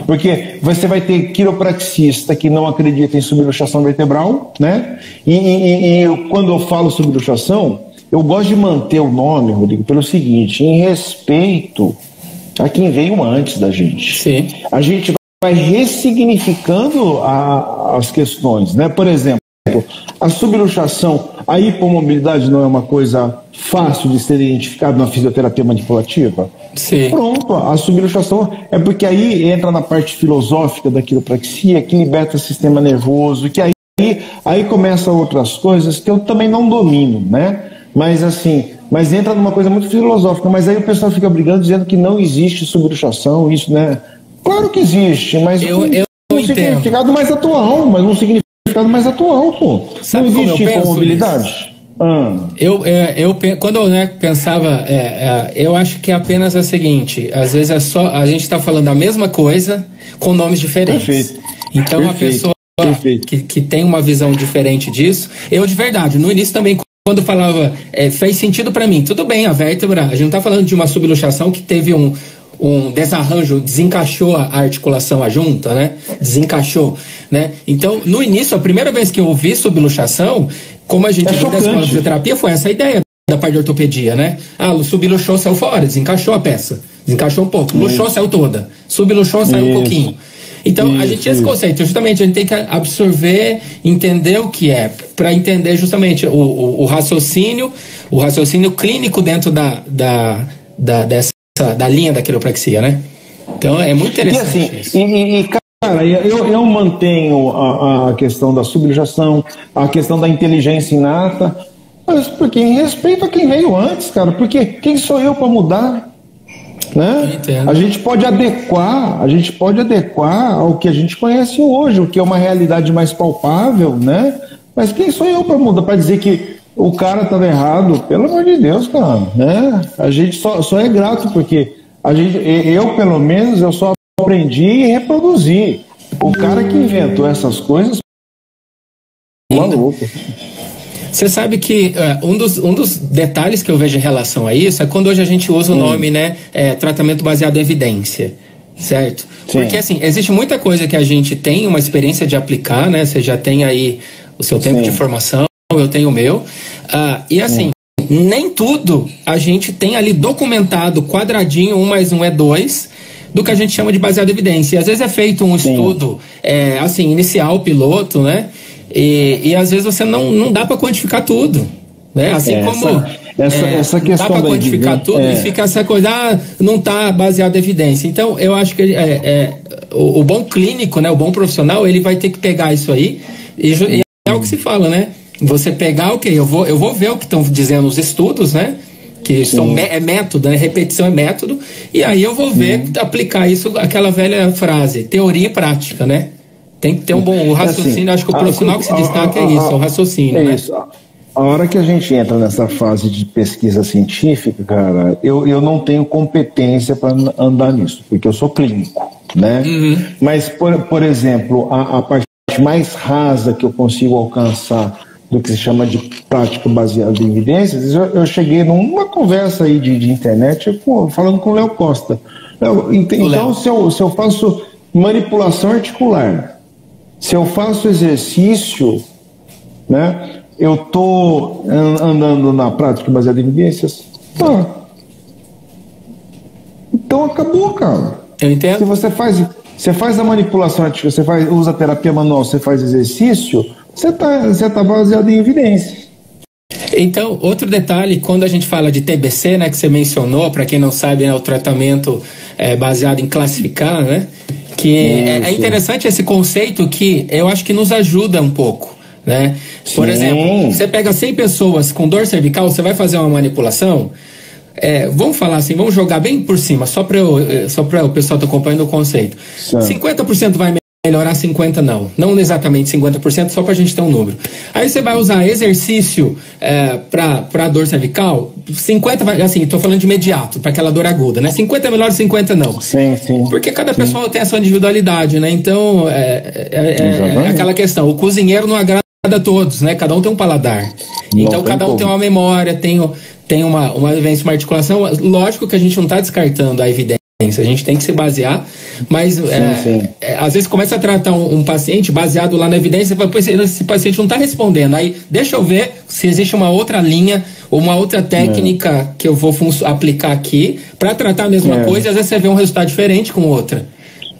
Porque você vai ter quiropraxista que não acredita em subluxação vertebral, né? E quando eu falo subluxação, eu gosto de manter o nome, Rodrigo, pelo seguinte, em respeito a quem veio antes da gente. A gente vai ressignificando as questões, né? Por exemplo, exemplo, a subluxação, a hipomobilidade não é uma coisa fácil de ser identificada na fisioterapia manipulativa? Sim. Pronto, a subluxação é porque aí entra na parte filosófica da quiropraxia, que liberta o sistema nervoso, que aí começam outras coisas que eu também não domino, né? Mas assim, mas entra numa coisa muito filosófica, mas aí o pessoal fica brigando dizendo que não existe subluxação, isso, né? Claro que existe, mas um significado mais atual, pô. Sabe não como existe eu penso, mobilidade. Quando eu pensava, eu acho que apenas é o seguinte, às vezes é só, a gente está falando a mesma coisa com nomes diferentes. Perfeito. Então Perfeito. a pessoa Perfeito. que tem uma visão diferente disso, eu de verdade, no início também, quando falava, fez sentido para mim, tudo bem, a vértebra, a gente não está falando de uma subluxação que teve um desarranjo, desencaixou a articulação, a junta, né? Desencaixou, né? Então, no início, a primeira vez que eu ouvi subluxação, como a gente viu da escola de fisioterapia, foi essa ideia da parte de ortopedia, né? Subluxou, saiu fora, desencaixou a peça, desencaixou um pouco, luxou, saiu toda, subluxou, saiu um pouquinho. Então, a gente tinha esse conceito, justamente, a gente tem que absorver, entender o que é, para entender justamente o raciocínio clínico dentro da linha da quiropraxia, né? Então é muito interessante. E assim, cara, eu mantenho a questão da subluxação, a questão da inteligência inata, mas porque em respeito a quem veio antes, cara, porque quem sou eu para mudar? Né? A gente pode adequar ao que a gente conhece hoje, o que é uma realidade mais palpável, né? Mas quem sou eu para mudar, para dizer que o cara estava errado? Pelo amor de Deus, cara, né? A gente só é grato porque eu pelo menos eu só aprendi e reproduzi. O cara que inventou essas coisas, maluco. Você sabe que um dos detalhes que eu vejo em relação a isso é quando hoje a gente usa o nome, né, tratamento baseado em evidência, certo? Sim. Porque assim, existe muita coisa que a gente tem uma experiência de aplicar, né? Você já tem aí o seu tempo de formação, eu tenho o meu, e assim, nem tudo a gente tem ali documentado quadradinho, 1 mais 1 é 2, do que a gente chama de baseado em evidência. E às vezes é feito um estudo, assim, inicial, piloto, né? E às vezes você não dá para quantificar tudo, né? Assim como essa questão dá para quantificar tudo e fica essa coisa, não está baseado em evidência. Então eu acho que o bom clínico, né? O bom profissional, ele vai ter que pegar isso aí e é o que se fala, né? Você pegar, eu vou ver o que estão dizendo os estudos, né? Que é método, né? Repetição é método, e aí eu vou ver, aplicar isso, aquela velha frase, teoria e prática, né? Tem que ter um bom raciocínio, acho que o profissional que se destaca é isso, o raciocínio, né? Isso. A hora que a gente entra nessa fase de pesquisa científica, cara, eu não tenho competência para andar nisso, porque eu sou clínico, né? Mas, por exemplo, a parte mais rasa que eu consigo alcançar do que se chama de prática baseada em evidências, eu cheguei numa conversa aí de internet falando com o Léo Costa. Então, se eu faço manipulação articular, se eu faço exercício, né, eu estou andando na prática baseada em evidências, então acabou, cara. Eu entendo. Se você faz a manipulação articular, usa terapia manual, você faz exercício, você tá baseado em evidências. Então, outro detalhe, quando a gente fala de TBC, né, que você mencionou, para quem não sabe, é o tratamento baseado em classificar, né, que é interessante esse conceito que eu acho que nos ajuda um pouco, né? Por exemplo, você pega 100 pessoas com dor cervical, você vai fazer uma manipulação, vamos falar assim, vamos jogar bem por cima, só para o pessoal estar acompanhando o conceito. 50% vai melhorar, 50% não. Não exatamente 50%, só para a gente ter um número. Aí você vai usar exercício para dor cervical, 50% vai, assim, estou falando de imediato, para aquela dor aguda, né? 50% é melhor, 50% não. Sim. Porque cada pessoa tem a sua individualidade, né? Então, é aquela questão, o cozinheiro não agrada a todos, né? Cada um tem um paladar. Então, cada um tem uma memória, tem uma vivência, uma articulação. Lógico que a gente não está descartando a evidência, a gente tem que se basear, mas às vezes começa a tratar um paciente baseado lá na evidência, esse paciente não está respondendo, aí deixa eu ver se existe uma outra linha ou uma outra técnica que eu vou aplicar aqui para tratar a mesma coisa, e às vezes você vê um resultado diferente com outra,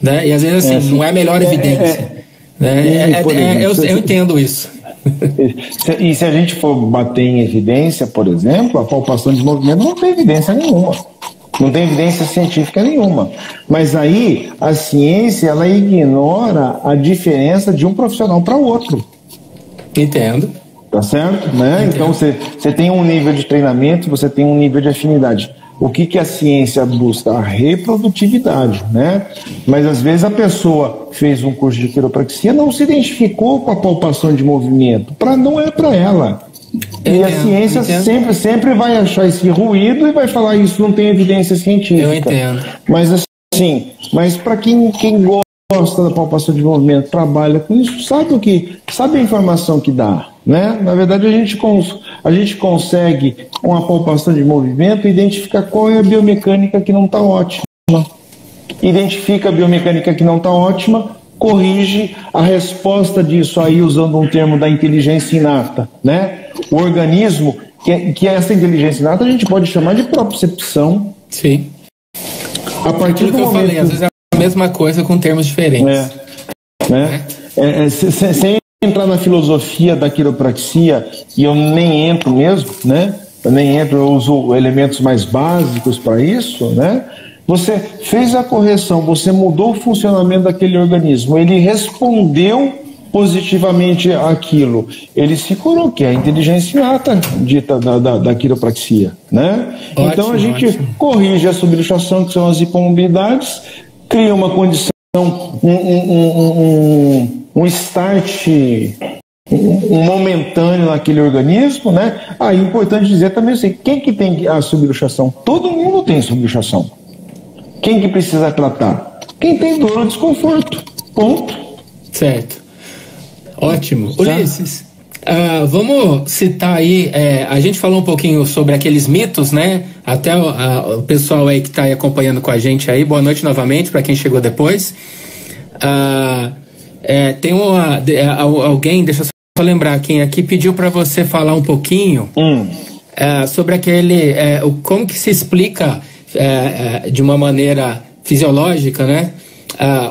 né? E às vezes assim, não é a melhor evidência, né? Eu entendo isso. E se a gente for bater em evidência, por exemplo, a palpação de movimento não tem evidência nenhuma. Não tem evidência científica nenhuma. Mas aí a ciência ela ignora a diferença de um profissional para outro. Entendo. Tá certo? Né? Entendo. Então você tem um nível de treinamento, você tem um nível de afinidade. O que a ciência busca? A reprodutividade, né? Mas às vezes a pessoa fez um curso de quiropraxia, não se identificou com a palpação de movimento, não é para ela. E a ciência sempre vai achar esse ruído e vai falar isso não tem evidência científica. Eu entendo. Mas assim, para quem gosta da palpação de movimento, trabalha com isso, sabe a informação que dá, né? Na verdade a gente consegue com a palpação de movimento identificar qual é a biomecânica que não está ótima. Identifica a biomecânica que não está ótima, corrige a resposta disso aí usando um termo da inteligência inata, né? O organismo, que essa inteligência inata a gente pode chamar de propriocepção. Sim. A partir do que eu falei, às vezes é a mesma coisa com termos diferentes. Sem entrar na filosofia da quiropraxia, e eu nem entro mesmo, né? Eu uso elementos mais básicos para isso, né? Você fez a correção, você mudou o funcionamento daquele organismo, ele respondeu positivamente àquilo, ele se curou, que é a inteligência inata dita da quiropraxia, né? Ótimo, então a gente corrige a subluxação, que são as hipomobilidades, cria uma condição, um start momentâneo naquele organismo, né? É importante dizer também assim, quem que tem a subluxação? Todo mundo tem subluxação. Quem que precisa tratar? Quem tem dor ou desconforto. Ponto. Certo. Ótimo. Ulisses, vamos citar aí, a gente falou um pouquinho sobre aqueles mitos, né? Até o pessoal aí que está aí acompanhando com a gente aí, boa noite novamente para quem chegou depois. Tem alguém, deixa eu só lembrar, quem aqui pediu para você falar um pouquinho sobre como que se explica de uma maneira fisiológica, né?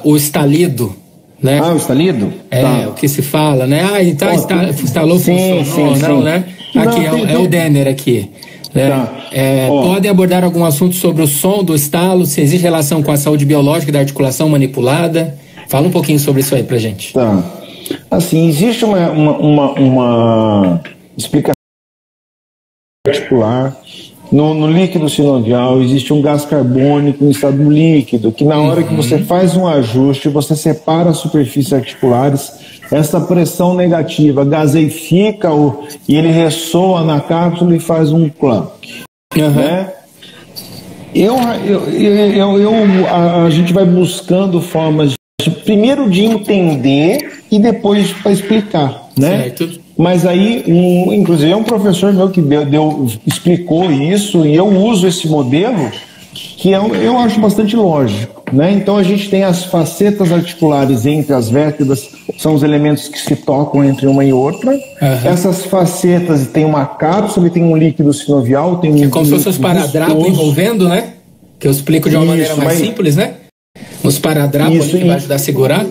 O estalido, né? O estalido? O que se fala, né? Então estalou, funcionou, não, né? Aqui é o Denner aqui. Né? Podem abordar algum assunto sobre o som do estalo, se existe relação com a saúde biológica da articulação manipulada? Fala um pouquinho sobre isso aí pra gente. Assim, existe uma explicação articular. No líquido sinovial existe um gás carbônico em estado líquido, que na hora que você faz um ajuste, você separa as superfícies articulares, essa pressão negativa gaseifica e ele ressoa na cápsula e faz um clunk. Né? A gente vai buscando formas primeiro de entender e depois para explicar, né? Certo. Mas aí, inclusive, um professor meu que explicou isso, e eu uso esse modelo, que eu acho bastante lógico, né? Então a gente tem as facetas articulares entre as vértebras, são os elementos que se tocam entre uma e outra. Essas facetas tem uma cápsula, tem um líquido sinovial, tem como se fosse os paradrapos envolvendo, né? Que eu explico de uma maneira mais simples, né? Os paradrapos que vai ajudar a segurar.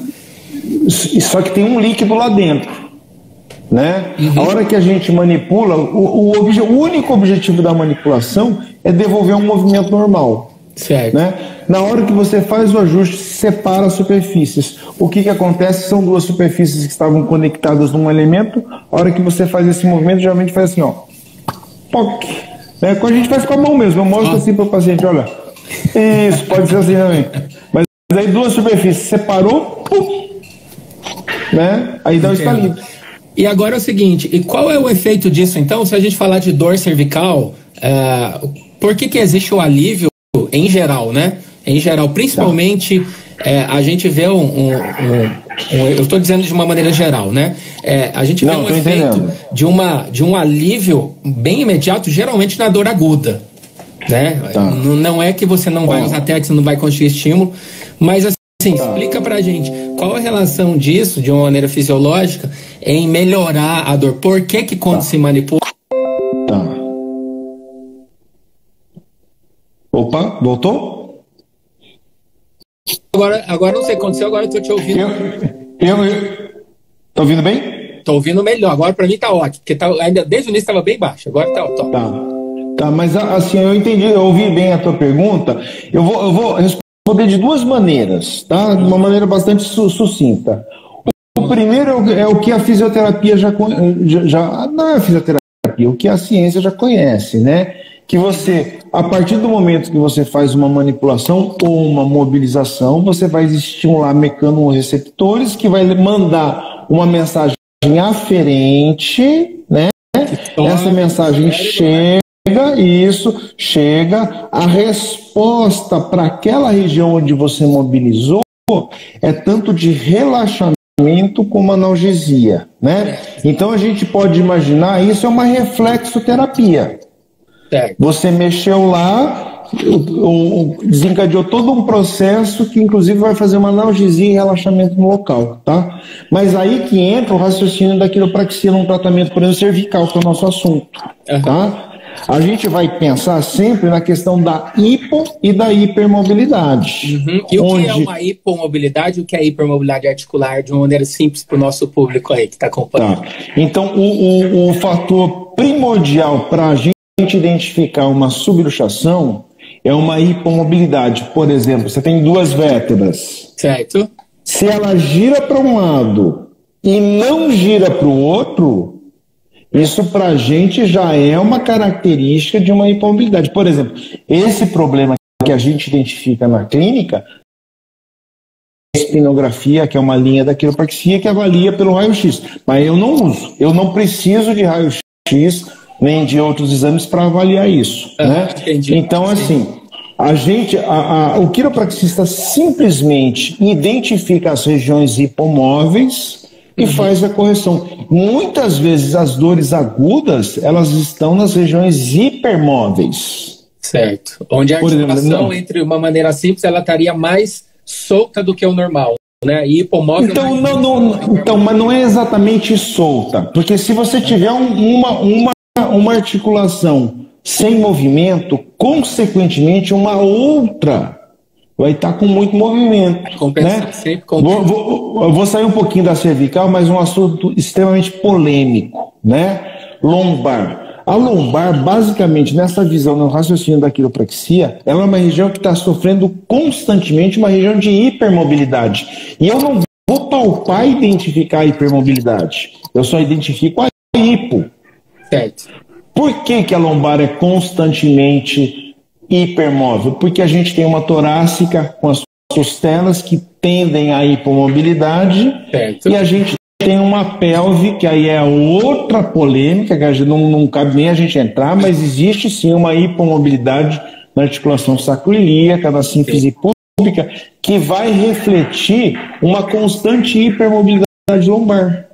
Só que tem um líquido lá dentro. Né? A hora que a gente manipula, o único objetivo da manipulação é devolver um movimento normal. Certo. Né? Na hora que você faz o ajuste, separa as superfícies. O que acontece são duas superfícies que estavam conectadas num elemento. A hora que você faz esse movimento, geralmente faz assim, ó. Poc. Né? Quando a gente faz com a mão mesmo, eu mostro assim para o paciente, olha. Isso, pode ser assim também. Mas aí duas superfícies separou, pum, né? Aí dá o estalido. E agora é o seguinte, e qual é o efeito disso? Então, se a gente falar de dor cervical, por que existe o alívio em geral, né? Em geral, principalmente, a gente vê eu estou dizendo de uma maneira geral, né? A gente vê um efeito de um alívio bem imediato, geralmente na dor aguda, né? Não é que você não vai usar técnica, você não vai conseguir estímulo, mas assim, explica pra gente qual a relação disso, de uma maneira fisiológica, em melhorar a dor. Por que quando se manipula... Opa, voltou? Agora não sei o que aconteceu, agora eu tô te ouvindo. Tá ouvindo bem? Tô ouvindo melhor. Agora para mim tá ótimo, porque ainda desde o início estava bem baixo. Agora tá top. Tá, mas assim, eu entendi, eu ouvi bem a tua pergunta. Eu vou responder de duas maneiras, tá? De uma maneira bastante sucinta. O primeiro é o que a fisioterapia já não é a fisioterapia, o que a ciência já conhece, né? Que você, a partir do momento que você faz uma manipulação ou uma mobilização, você vai estimular mecanorreceptores que vai mandar uma mensagem aferente, né? Essa mensagem chega, a resposta para aquela região onde você mobilizou é tanto de relaxamento como analgesia, né? Então a gente pode imaginar, isso é uma reflexoterapia. Você mexeu lá, desencadeou todo um processo que inclusive vai fazer uma analgesia e relaxamento no local, tá? Mas aí que entra o raciocínio da quiropraxia num tratamento, por exemplo, cervical, que é o nosso assunto, tá? A gente vai pensar sempre na questão da hipo e da hipermobilidade. E o que é uma hipomobilidade e o que é hipermobilidade articular, de uma maneira simples para o nosso público aí que está acompanhando? Então, o fator primordial para a gente identificar uma subluxação é uma hipomobilidade. Por exemplo, você tem duas vértebras. Certo. Se ela gira para um lado e não gira para o outro, isso para a gente já é uma característica de uma hipomobilidade. Por exemplo, esse problema que a gente identifica na clínica, a espinografia, que é uma linha da quiropraxia que avalia pelo raio-x. Mas eu não uso, eu não preciso de raio-x nem de outros exames para avaliar isso, né? Entendi. Então, assim, o quiropraxista simplesmente identifica as regiões hipomóveis e faz a correção. Muitas vezes as dores agudas, elas estão nas regiões hipermóveis. Certo. Onde a articulação, entre uma maneira simples, ela estaria mais solta do que o normal, né? E hipomóvel... Então, mas não é exatamente solta, porque se você tiver uma articulação sem movimento, consequentemente uma outra vai estar com muito movimento. Né? Vou sair um pouquinho da cervical, mas um assunto extremamente polêmico, né? Lombar. A lombar, basicamente, nessa visão, no raciocínio da quiropraxia, ela é uma região que está sofrendo constantemente uma região de hipermobilidade. E eu não vou palpar e identificar a hipermobilidade. Eu só identifico a hipo. Certo. Por que a lombar é constantemente hipermóvel? Porque a gente tem uma torácica com as costelas que tendem à hipomobilidade, certo, e a gente tem uma pelve, que aí é outra polêmica, que a gente não cabe nem a gente entrar, mas existe sim uma hipomobilidade na articulação sacroiliaca, na sínfise púbica, que vai refletir uma constante hipermobilidade lombar.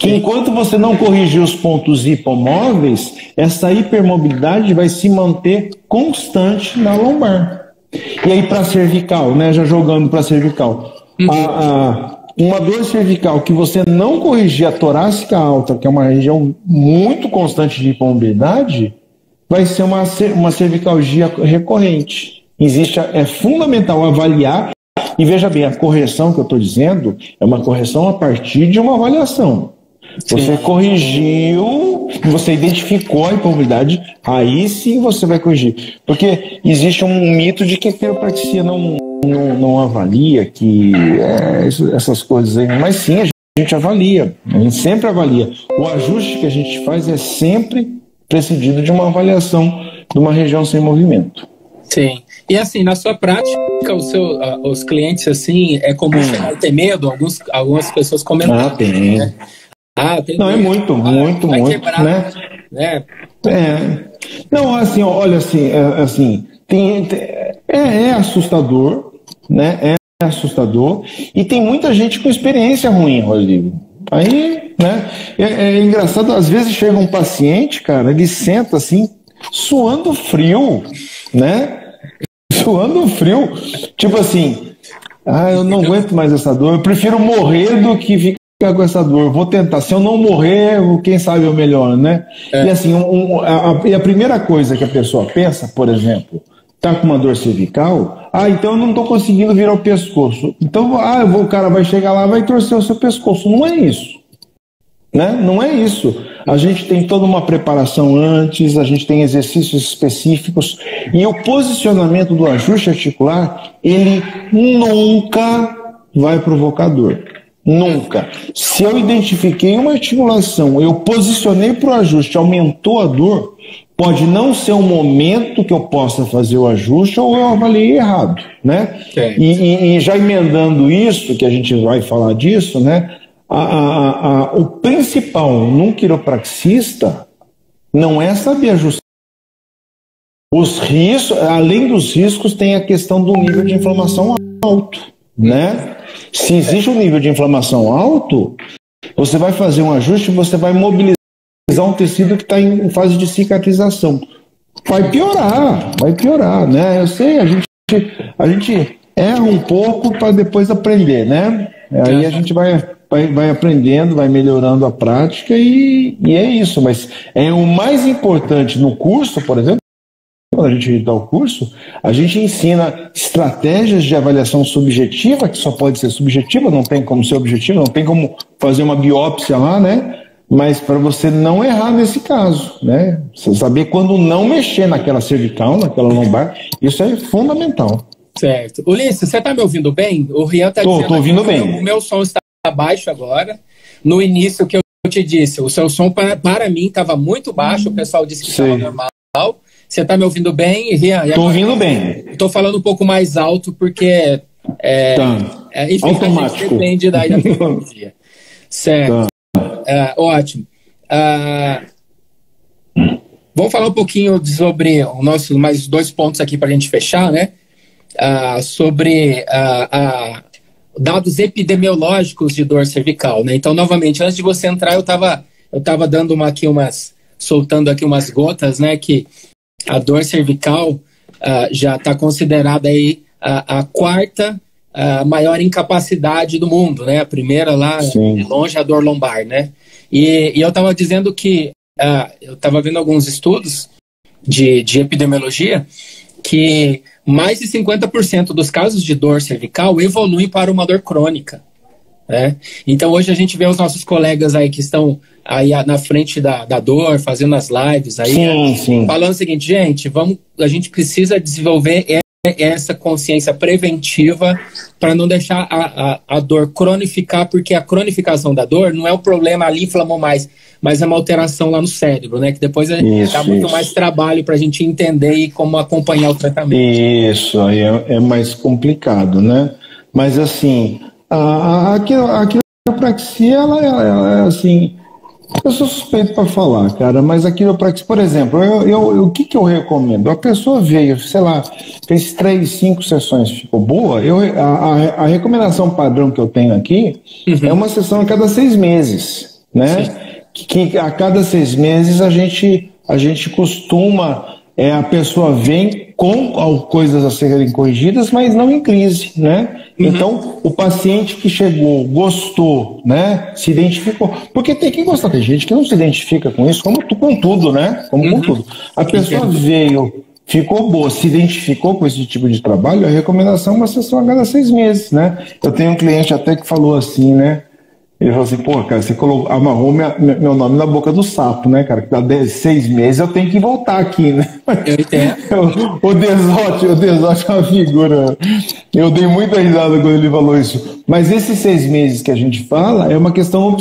Que enquanto você não corrigir os pontos hipomóveis, essa hipermobilidade vai se manter constante na lombar. E aí para cervical, né, já jogando para cervical, uma dor cervical que você não corrigir a torácica alta, que é uma região muito constante de hipomobilidade, vai ser uma cervicalgia recorrente. É fundamental avaliar. E veja bem, a correção que eu estou dizendo é uma correção a partir de uma avaliação. Você corrigiu, você identificou a hipomobilidade, aí sim você vai corrigir. Porque existe um mito de que a quiropraxia não avalia, que essas coisas aí. Mas sim, a gente avalia, a gente sempre avalia. O ajuste que a gente faz é sempre precedido de uma avaliação de uma região sem movimento. Sim. E assim, na sua prática, os clientes, assim, é comum ter medo? Algumas pessoas comentaram. Tem. Né? Tem não, medo. muito, quebrar, né? Não, assim, olha, assim, é assustador, né? É assustador. E tem muita gente com experiência ruim, Rodrigo. Aí, né? É engraçado, às vezes chega um paciente, cara, ele senta assim, suando frio, né? Suando frio, tipo assim, eu não aguento mais essa dor, eu prefiro morrer do que ficar com essa dor, vou tentar, se eu não morrer, quem sabe eu melhor, né? E assim, a primeira coisa que a pessoa pensa, por exemplo, tá com uma dor cervical, então eu não estou conseguindo virar o pescoço, então o cara vai chegar lá e vai torcer o seu pescoço, não é isso. né? Não é isso. A gente tem toda uma preparação antes, a gente tem exercícios específicos, e o posicionamento do ajuste articular, ele nunca vai provocar dor. Nunca. Se eu identifiquei uma articulação, eu posicionei para o ajuste, aumentou a dor, pode não ser o momento que eu possa fazer o ajuste ou eu avaliei errado, né? E já emendando isso, que a gente vai falar disso, né? O principal num quiropraxista não é saber ajustar. Os riscos, além dos riscos, tem a questão do nível de inflamação alto, né? Se existe um nível de inflamação alto, você vai fazer um ajuste, você vai mobilizar um tecido que está em fase de cicatrização. Vai piorar, né? Eu sei, a gente erra um pouco para depois aprender, né? Aí a gente vai aprendendo, vai melhorando a prática e é isso. Mas é o mais importante no curso, por exemplo, quando a gente dá o curso, a gente ensina estratégias de avaliação subjetiva, que só pode ser subjetiva, não tem como ser objetiva, não tem como fazer uma biópsia lá, né? Mas para você não errar nesse caso, né? Você saber quando não mexer naquela cervical, naquela lombar, isso é fundamental. Certo. Ulisses, você está me ouvindo bem? O Rian está dizendo. Estou ouvindo bem. O meu som está baixo agora. No início que eu te disse, o seu som para mim estava muito baixo, o pessoal disse que estava normal. Você está me ouvindo bem, Rian? Estou ouvindo bem. Estou falando um pouco mais alto porque enfim, automático. A gente depende da tecnologia. Certo. Ótimo. Vamos falar um pouquinho sobre os nossos mais 2 pontos aqui para a gente fechar, né? Sobre dados epidemiológicos de dor cervical, né? Então, novamente, antes de você entrar, eu estava dando soltando aqui umas gotas, né? Que a dor cervical já está considerada aí a 4ª maior incapacidade do mundo, né? A primeira lá, de longe, a dor lombar, né? E eu estava dizendo que eu estava vendo alguns estudos de epidemiologia que mais de 50% dos casos de dor cervical evoluem para uma dor crônica, né? Então hoje a gente vê os nossos colegas aí que estão aí na frente da dor, fazendo as lives aí, falando o seguinte, gente, a gente precisa desenvolver essa consciência preventiva para não deixar a dor cronificar, porque a cronificação da dor não é o problema ali, inflamou mais, mas é uma alteração lá no cérebro, né? Que depois dá muito mais trabalho para a gente entender e como acompanhar o tratamento. Isso, aí é mais complicado, né? Mas assim, a quiropraxia, ela é assim, eu sou suspeito para falar, cara, mas a quiropraxia, por exemplo, o que eu recomendo? A pessoa veio, sei lá, fez 3, 5 sessões, ficou boa, a recomendação padrão que eu tenho aqui é uma sessão a cada 6 meses, né? Que a cada 6 meses a gente costuma, a pessoa vem com coisas a serem corrigidas, mas não em crise, né? Então, o paciente que chegou, gostou, né? Se identificou. Porque tem que gostar, tem gente que não se identifica com isso, como com tudo, né? Como com tudo. A pessoa veio, ficou boa, se identificou com esse tipo de trabalho, a recomendação é uma sessão a cada 6 meses, né? Eu tenho um cliente até que falou assim, né? Ele falou assim, pô, cara, você amarrou meu nome na boca do sapo, né, cara? Que dá 6 meses eu tenho que voltar aqui, né? Eu entendo. O Desote é uma figura. Eu dei muita risada quando ele falou isso. Mas esses 6 meses que a gente fala é uma questão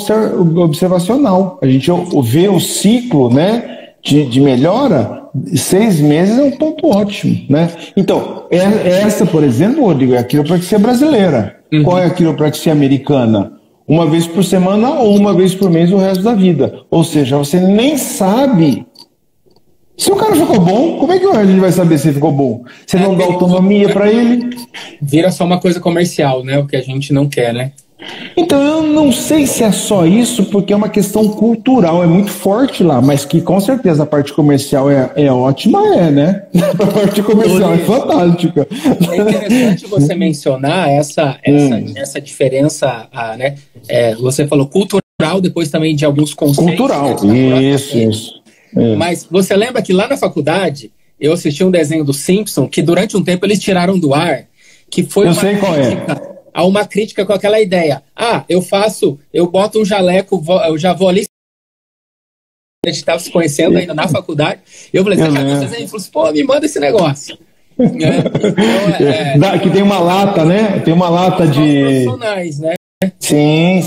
observacional. A gente vê o ciclo, né, de melhora. 6 meses é um ponto ótimo, né? Então, essa, por exemplo, Rodrigo, é a quiropraxia brasileira. Qual é a quiropraxia americana? 1 vez por semana ou 1 vez por mês o resto da vida. Ou seja, você nem sabe se o cara ficou bom. Como é que a gente vai saber se ficou bom? Você não dá autonomia para ele? Vira só uma coisa comercial, né? O que a gente não quer, né? Então eu não sei se é só isso, porque é uma questão cultural, é muito forte lá, mas que com certeza a parte comercial é ótima, né? A parte comercial é fantástica. É interessante você mencionar essa diferença, né? Você falou cultural, depois também de alguns conceitos. Cultural, isso. Mas você lembra que lá na faculdade eu assisti um desenho do Simpson que durante um tempo eles tiraram do ar, que foi a uma crítica com aquela ideia. Eu boto um jaleco, eu já vou ali a gente estava se conhecendo ainda na faculdade. Eu falei, você quer fazer? Ele falou assim, pô, me manda esse negócio. Então, que tem uma lata, né? Tem uma lata de... profissionais, né? Sim.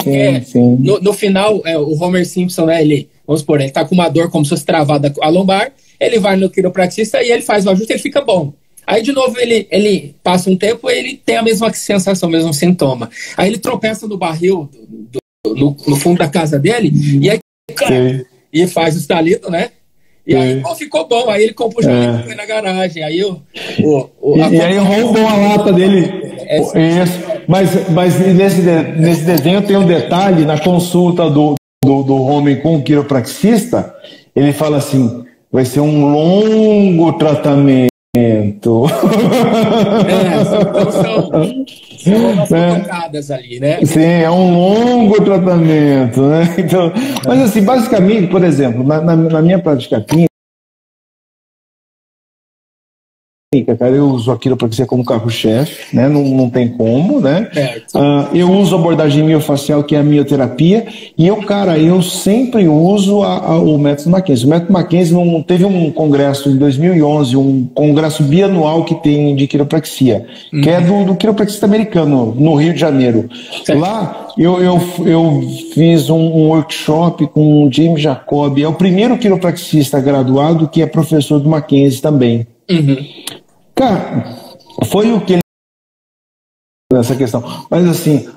No final, o Homer Simpson, né? Vamos supor, ele tá com uma dor como se fosse travada a lombar, ele vai no quiropraxista e ele faz o ajuste e ele fica bom. Aí, de novo, ele passa um tempo e ele tem a mesma sensação, o mesmo sintoma. Aí ele tropeça no barril no fundo da casa dele e aí e faz o estalito, né? E aí ficou bom, aí ele comprou o foi na garagem. Aí aí roubou a lata dele. Mas nesse desenho tem um detalhe, na consulta do homem com o quiropraxista, ele fala assim, vai ser um longo tratamento. São tocadas ali, né? Sim, é um longo tratamento, né? Então, mas assim, basicamente, por exemplo, na minha prática clínica, cara, eu uso a quiropraxia como carro-chefe, né? Não tem como, né? Eu uso a abordagem miofacial, que é a mioterapia, e eu sempre uso o método Mackenzie. O método Mackenzie teve um congresso em 2011, um congresso bianual que tem de quiropraxia, que é do quiropraxista americano, no Rio de Janeiro. Lá, eu fiz um workshop com o James Jacob, é o primeiro quiropraxista graduado que é professor do Mackenzie também. Cara, foi o que ele nessa questão, mas assim,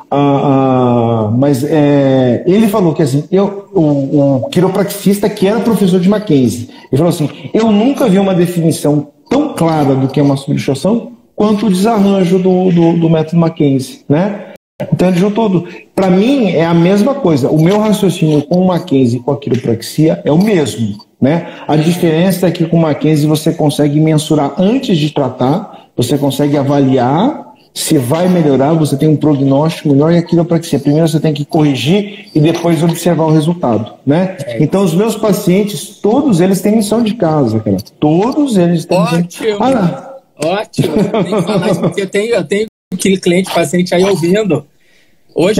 ele falou que assim, o quiropraxista que era professor de Mackenzie, ele falou assim, eu nunca vi uma definição tão clara do que é uma subluxação quanto o desarranjo do método Mackenzie, né? Então ele juntou tudo. Para mim é a mesma coisa. O meu raciocínio com o Mackenzie e com a quiropraxia é o mesmo, né? A diferença é que com o Mackenzie você consegue mensurar antes de tratar, você consegue avaliar se vai melhorar, você tem um prognóstico melhor, e a quiropraxia, primeiro você tem que corrigir e depois observar o resultado, né? Então os meus pacientes, todos eles têm lição de casa, cara. Todos eles têm Ótimo! Ótimo! Tem que falar isso, porque eu tenho aquele cliente, paciente aí ouvindo. Hoje,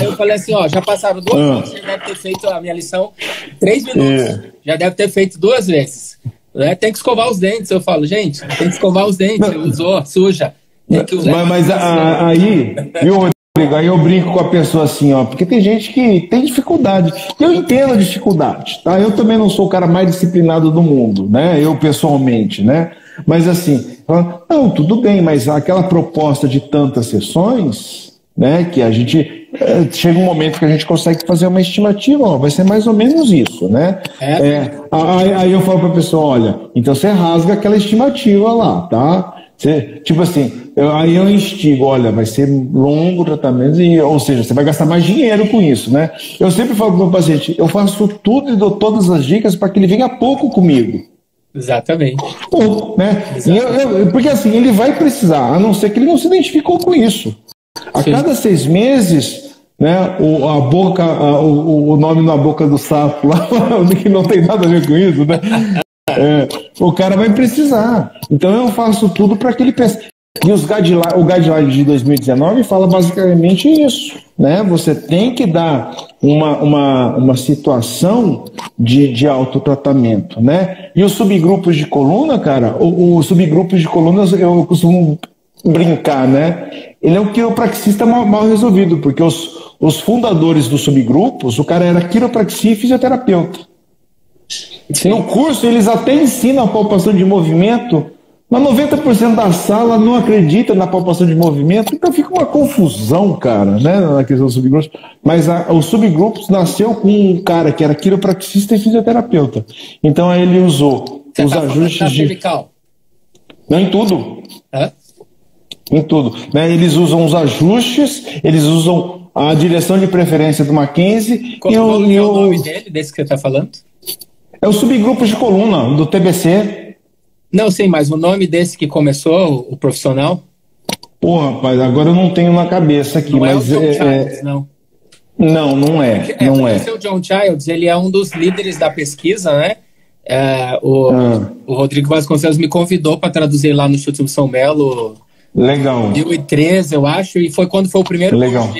eu falei assim, já passaram 2 horas, você deve ter feito a minha lição em 3 minutos. Já deve ter feito 2 vezes. Né? Tem que escovar os dentes. Eu falo, gente, tem que escovar os dentes. Usou, suja. Tem que usar. Mas aí, Rodrigo, aí eu brinco com a pessoa assim, porque tem gente que tem dificuldade. Eu entendo a dificuldade, tá? Eu também não sou o cara mais disciplinado do mundo, né? Eu pessoalmente, né? Mas assim, não, tudo bem, mas aquela proposta de tantas sessões, né, que a gente chega um momento que a gente consegue fazer uma estimativa, vai ser mais ou menos isso, né? Aí eu falo para a pessoa, olha, então você rasga aquela estimativa lá, tá? Tipo assim, aí eu instigo, olha, vai ser longo o tratamento, ou seja, você vai gastar mais dinheiro com isso, né? Eu sempre falo para o meu paciente, eu faço tudo e dou todas as dicas para que ele venha pouco comigo. Exatamente. Né? Porque assim, ele vai precisar, a não ser que ele não se identificou com isso. A cada 6 meses, né, o nome na boca do sapo lá, que não tem nada a ver com isso, né? O cara vai precisar. Então eu faço tudo para que ele pense. E o guideline de 2019 fala basicamente isso, né? Você tem que dar uma situação de autotratamento, né? E os subgrupos de coluna, cara, os subgrupos de coluna eu costumo brincar, né? Ele é um quiropraxista mal resolvido, porque os fundadores dos subgrupos, o cara era quiropraxia e fisioterapeuta. No curso eles até ensinam a palpação de movimento, mas 90% da sala não acredita na palpação de movimento, então fica uma confusão, cara, né, na questão dos subgrupos. Mas os subgrupos nasceu com um cara que era quiropraxista e fisioterapeuta. Então aí ele usou os ajustes de... cervical? Não, em tudo. Em tudo. Né? Eles usam os ajustes, eles usam a direção de preferência do Mackenzie. Qual é o nome dele, desse que você está falando? É o subgrupo de coluna, do TBC. Não, sim, mas o nome desse que começou, o profissional? Pô, rapaz, agora eu não tenho na cabeça aqui, não é o John Childs, não. Não é. O John Childs, ele é um dos líderes da pesquisa, né? O Rodrigo Vasconcelos me convidou para traduzir lá no Instituto São Melo. Legal. Em 2013, eu acho, e foi quando foi o primeiro curso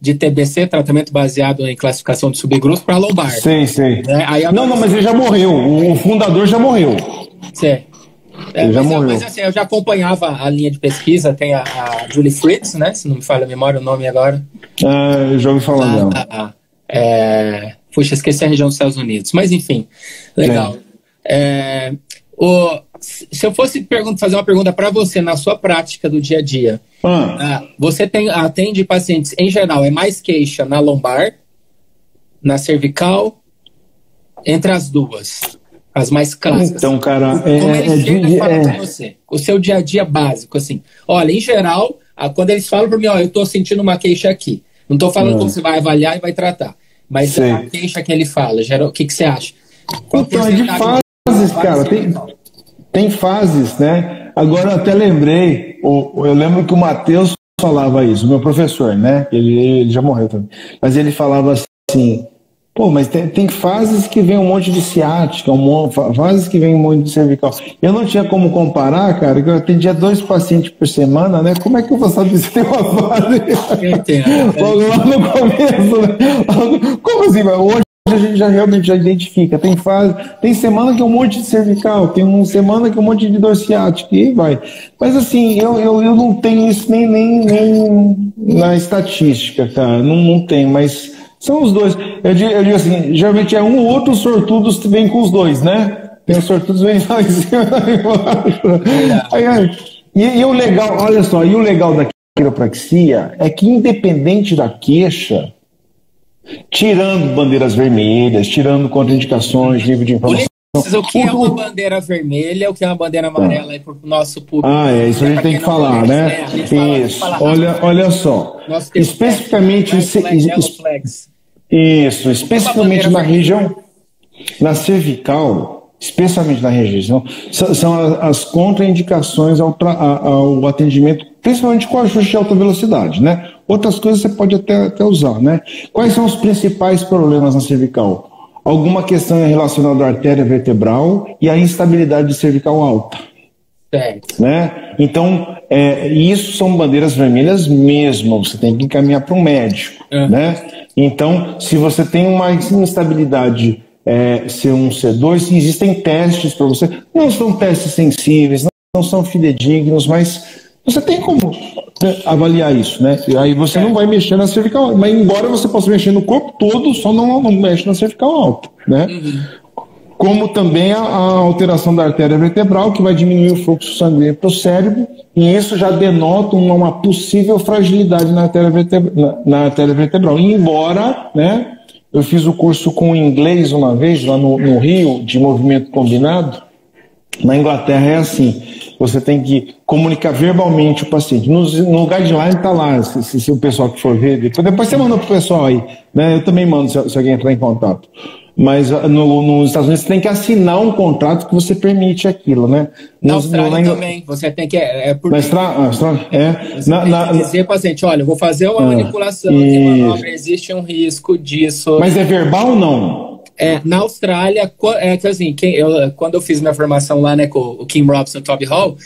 de TBC, tratamento baseado em classificação de subgrupos, para lombar. Sei, sei. Né? Aí não, mas ele já morreu. O fundador já morreu. Sei. Ele já morreu. Mas assim, eu já acompanhava a linha de pesquisa, tem a Julie Fritz, né? Se não me falha a memória o nome agora. Eu já ouvi falar dela. Puxa, esqueci a região dos Estados Unidos. Mas enfim, legal. Se eu fosse fazer uma pergunta para você na sua prática do dia a dia, você atende pacientes, em geral, é mais queixa na lombar, na cervical, entre as duas? As mais clássicas. Então, cara, como eles chegam e falam para você? O seu dia a dia básico, assim. Olha, em geral, quando eles falam para mim, eu estou sentindo uma queixa aqui. Não estou falando como você vai avaliar e vai tratar. Mas a queixa que ele fala, geral, o que você acha? Então, é de fases, cara. Tem fases, né? Agora eu até lembrei, eu lembro que o Matheus falava isso, meu professor, né? Ele já morreu também. Mas ele falava assim, mas tem fases que vem um monte de ciática, fases que vem um monte de cervical. Eu não tinha como comparar, cara, que eu atendia 2 pacientes por semana, né? Como é que eu vou saber se tem uma fase? Eu entendo. Logo lá no começo, né? Como assim? Hoje a gente realmente identifica. Tem semana que é um monte de cervical, tem uma semana que é um monte de dor ciática, e vai. Mas assim, eu não tenho isso nem na estatística, cara. Não tem, mas são os dois. Eu digo assim, geralmente é um ou outro sortudos que vem com os dois, né? Tem os sortudos vem lá em cima e lá embaixo. E o legal, olha só, e o legal da quiropraxia é que independente da queixa, tirando bandeiras vermelhas, tirando contraindicações, livro de informação. O que é uma bandeira vermelha, o que é uma bandeira amarela aí para o nosso público? Isso a gente tem que falar, né? Isso. Olha só. Especificamente especificamente na região, na cervical, especialmente na região, são as contraindicações ao atendimento, principalmente com ajuste de alta velocidade, né? Outras coisas você pode até usar, né? Quais são os principais problemas na cervical? Alguma questão relacionada à artéria vertebral e à instabilidade cervical alta. Né? Então, isso são bandeiras vermelhas mesmo, você tem que encaminhar para um médico. Né? Então, se você tem uma instabilidade C1, C2, existem testes para você. Não são testes sensíveis, não são fidedignos, mas você tem como avaliar isso, né? E aí você não vai mexer na cervical alta, mas embora você possa mexer no corpo todo, só não mexe na cervical alta, né? Como também a alteração da artéria vertebral, que vai diminuir o fluxo sanguíneo para o cérebro, e isso já denota uma possível fragilidade na artéria vertebral. E embora, né, eu fiz o curso com inglês uma vez, lá no Rio, de movimento combinado, na Inglaterra é assim, você tem que comunicar verbalmente o paciente. No guideline está lá, se o pessoal que for ver, depois você manda para o pessoal aí, né? Eu também mando se alguém entrar em contato. Mas nos Estados Unidos você tem que assinar um contrato que você permite aquilo, né? Na Austrália também, você tem que... Você tem que dizer para o paciente, olha, eu vou fazer uma manipulação, tem manobra, existe um risco disso. Mas é verbal ou não? Na Austrália, que assim, quando eu fiz minha formação lá, né, com o Kim Robson e o Toby Hall,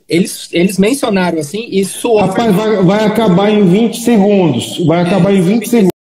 eles mencionaram assim, isso... Rapaz, vai acabar em 20 segundos. Vai acabar em 20 segundos.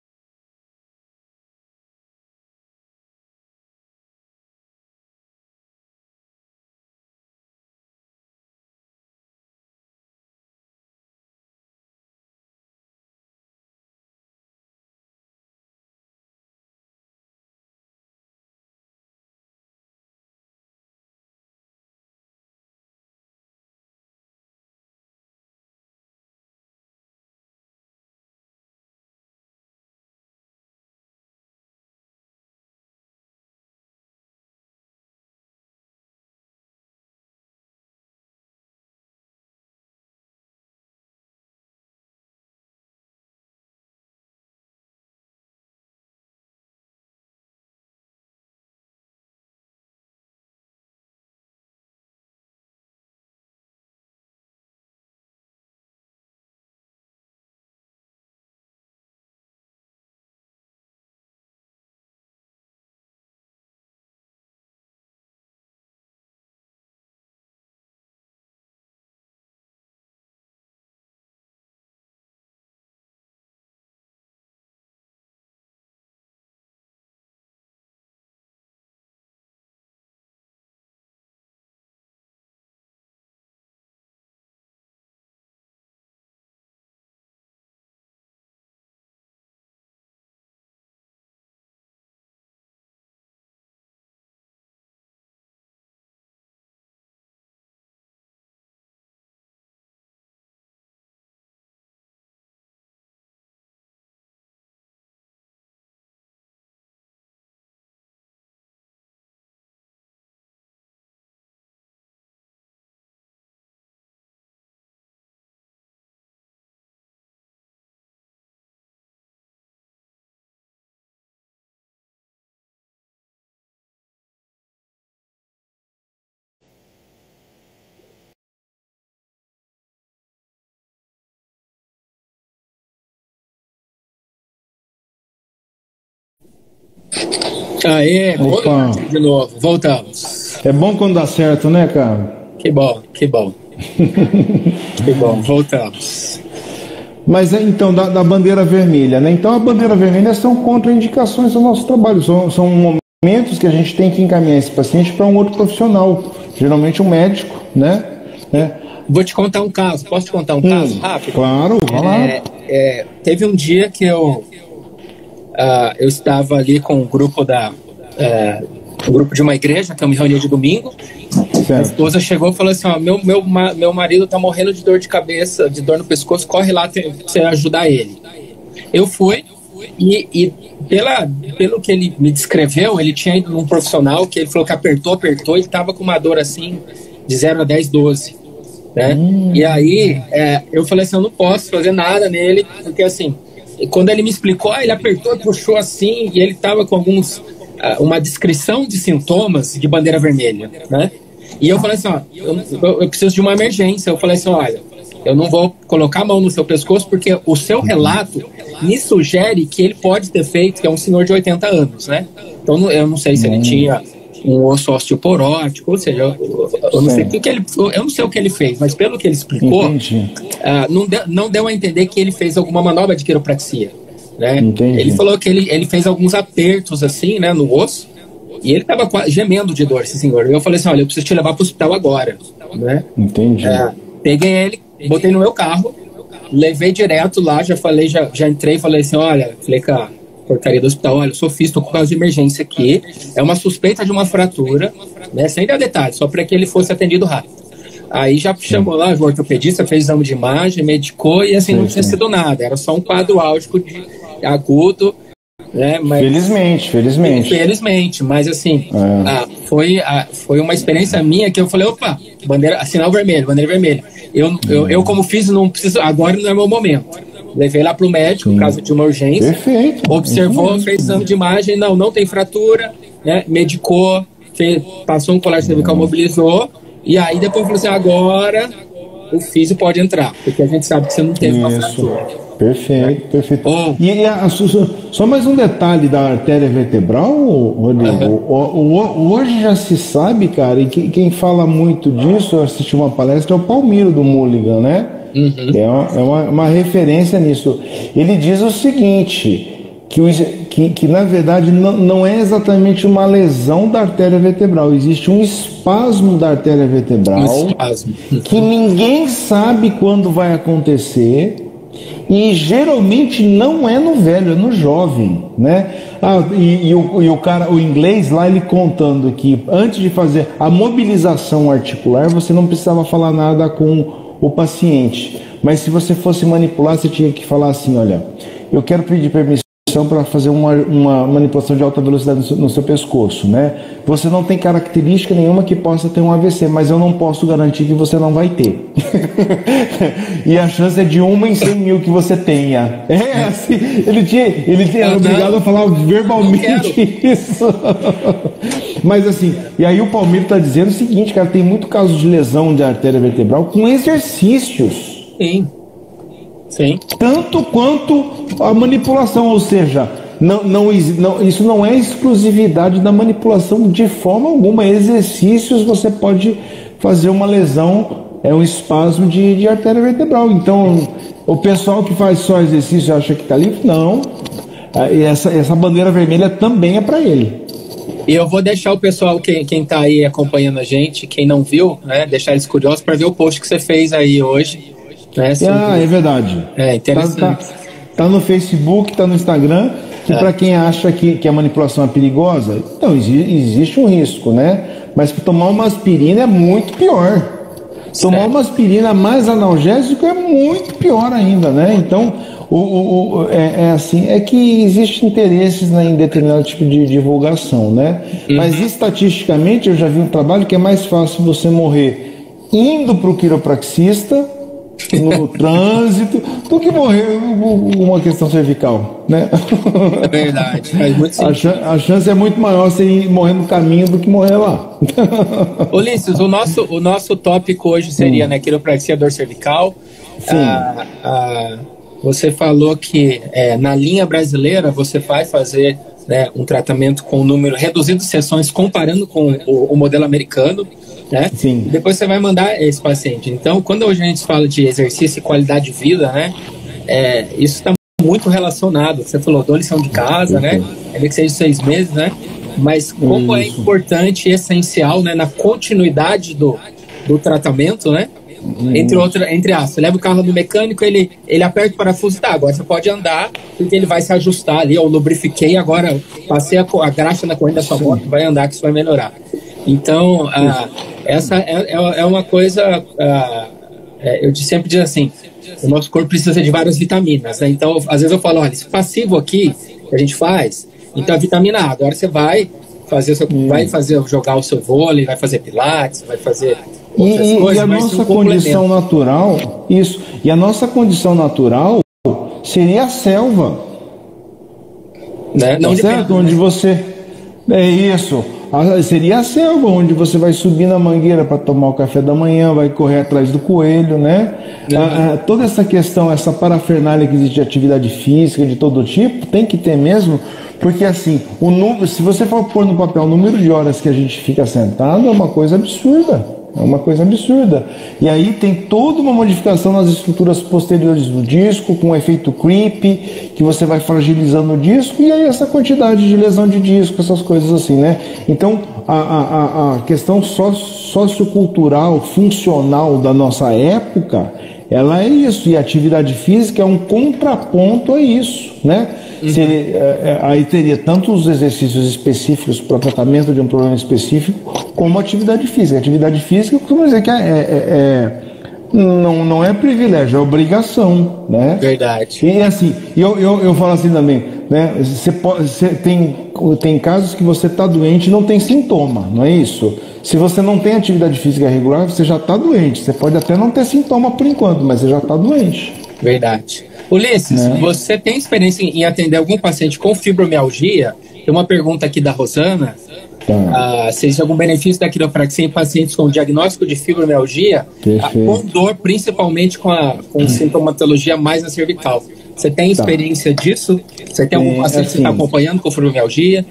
Aê, Opa. De novo, voltamos. É bom quando dá certo, né, cara? Que bom. Que bom, voltamos. Mas então, da bandeira vermelha, né? Então, a bandeira vermelha são contraindicações do nosso trabalho, são momentos que a gente tem que encaminhar esse paciente para um outro profissional, geralmente um médico, né? Vou te contar um caso, posso te contar um caso rápido? Claro, vai lá. Teve um dia que eu estava ali com um grupo um grupo de uma igreja, que eu me reunia de domingo. Certo. A esposa chegou e falou assim, meu marido tá morrendo de dor de cabeça, de dor no pescoço, corre lá pra você ajudar ele. Eu fui e pelo que ele me descreveu, ele tinha ido num profissional que ele falou que apertou, ele tava com uma dor assim de 0 a 10, 12, né? E aí eu falei assim, eu não posso fazer nada nele, porque assim, quando ele me explicou, ele apertou, puxou assim, e ele tava com uma descrição de sintomas de bandeira vermelha, né? E eu falei assim, eu preciso de uma emergência. Eu falei assim, olha, eu não vou colocar a mão no seu pescoço porque o seu relato me sugere que ele pode ter feito, que é um senhor de 80 anos, né? Então eu não sei se ele tinha um osso osteoporótico, ou seja, eu não sei eu não sei o que ele fez, mas pelo que ele explicou, não deu a entender que ele fez alguma manobra de quiropraxia, né? Ele falou que ele fez alguns apertos assim, né, no osso, e ele estava gemendo de dor, esse senhor. Eu falei assim, olha, eu preciso te levar para o hospital agora, né? Peguei ele, botei no meu carro, levei direto lá, já entrei, falei assim, olha, falei com a portaria do hospital, olha, eu sou físico, tô com caso de emergência aqui, é uma suspeita de uma fratura, né, sem dar detalhes, só para que ele fosse atendido rápido. Aí já chamou lá o ortopedista, fez exame de imagem, medicou e assim não tinha sido nada, era só um quadro álgico agudo, né? Mas, felizmente, mas assim, foi uma experiência minha que eu falei, opa, sinal vermelho, bandeira vermelha. Eu como físico não preciso, agora não é meu momento. Levei lá para o médico, caso de uma urgência. Perfeito. Observou, fez exame de imagem, não tem fratura, né? Medicou, passou um colar cervical, mobilizou, e aí depois falou assim, agora o físico pode entrar, porque a gente sabe que você não teve uma fratura. Perfeito. Só mais um detalhe da artéria vertebral, Rodrigo. Hoje já se sabe, cara, e quem fala muito disso, eu assisti uma palestra, é o Palmiro do Mulligan, né? É uma referência nisso. Ele diz o seguinte, que na verdade não é exatamente uma lesão da artéria vertebral, existe um espasmo da artéria vertebral que ninguém sabe quando vai acontecer. E geralmente não é no velho, é no jovem, né? O inglês lá, ele contando que antes de fazer a mobilização articular, você não precisava falar nada com o paciente. Mas se você fosse manipular, você tinha que falar assim, olha, eu quero pedir permissão para fazer uma manipulação de alta velocidade no seu pescoço, né? Você não tem característica nenhuma que possa ter um AVC, mas eu não posso garantir que você não vai ter. E a chance é de 1 em 100 mil que você tenha. É assim, ele era obrigado a falar verbalmente isso. Mas assim, e aí o Palmiro está dizendo o seguinte, cara, tem muito caso de lesão de artéria vertebral com exercícios. Sim. Tanto quanto a manipulação, ou seja, isso não é exclusividade da manipulação de forma alguma. Exercícios você pode fazer uma lesão, um espasmo de artéria vertebral. Então, o pessoal que faz só exercício acha que está livre? Não. Essa bandeira vermelha também é para ele. E eu vou deixar o pessoal, quem está aí acompanhando a gente, quem não viu, né, deixar eles curiosos para ver o post que você fez aí hoje. É verdade. É interessante. Tá no Facebook, tá no Instagram, que para quem acha que a manipulação é perigosa, então existe um risco, né? Mas tomar uma aspirina é muito pior. Tomar uma aspirina mais analgésico é muito pior ainda, né? Então, é que existem interesses em determinado tipo de divulgação, né? Mas estatisticamente eu já vi um trabalho que é mais fácil você morrer indo para o quiropraxista no trânsito do que morrer uma questão cervical, né? É verdade, faz muito sentido. A chance é muito maior você ir morrer no caminho do que morrer lá. Ulisses, o nosso tópico hoje seria, né, quiropraxia, dor cervical. Você falou que na linha brasileira você vai fazer né, um tratamento com um número reduzido de sessões, comparando com o modelo americano, né? Sim. Depois você vai mandar esse paciente. Então, quando hoje a gente fala de exercício e qualidade de vida, né, isso está muito relacionado. Você falou, dou lição de casa, né? Ainda que seja 6 meses, né? Mas como é importante e essencial, né, na continuidade do tratamento, né? Entre aspas, você leva o carro no mecânico, ele aperta o parafuso, tá, agora você pode andar, porque ele vai se ajustar ali, eu lubrifiquei, agora passei a graxa na corrente da sua moto, vai andar que isso vai melhorar. Então, essa é uma coisa, eu sempre digo assim, o nosso corpo precisa de várias vitaminas, né? Então, às vezes eu falo, olha, esse passivo aqui que a gente faz, então a vitamina A, agora você vai jogar o seu vôlei, vai fazer pilates, vai fazer outras coisas, e a nossa condição natural, isso, e a nossa condição natural seria a selva, né? Não certo? Onde você seria a selva, onde você vai subir na mangueira para tomar o café da manhã, vai correr atrás do coelho, né? Toda essa questão, essa parafernália que existe de atividade física de todo tipo, tem que ter mesmo, porque assim, se você for pôr no papel o número de horas que a gente fica sentado, é uma coisa absurda. É uma coisa absurda. E aí tem toda uma modificação nas estruturas posteriores do disco, com o efeito creep, que você vai fragilizando o disco, e aí essa quantidade de lesão de disco, essas coisas assim, né? Então, a questão sociocultural, funcional da nossa época, ela é isso, e a atividade física é um contraponto a isso, né? Aí teria tanto os exercícios específicos para o tratamento de um problema específico, como a atividade física. A atividade física, eu costumo dizer que não é privilégio, é obrigação, né? Verdade. E assim, eu falo assim também, né? Você tem casos que você está doente e não tem sintoma, não é isso? Se você não tem atividade física regular, você já está doente. Você pode até não ter sintoma por enquanto, mas você já está doente. Verdade. Ulisses, você tem experiência em atender algum paciente com fibromialgia? Tem uma pergunta aqui da Rosana. Se existe algum benefício da quiropraxia em pacientes com diagnóstico de fibromialgia, com dor, principalmente com sintomatologia mais na cervical. Você tem experiência disso? Você tem algum paciente que você está acompanhando com fibromialgia?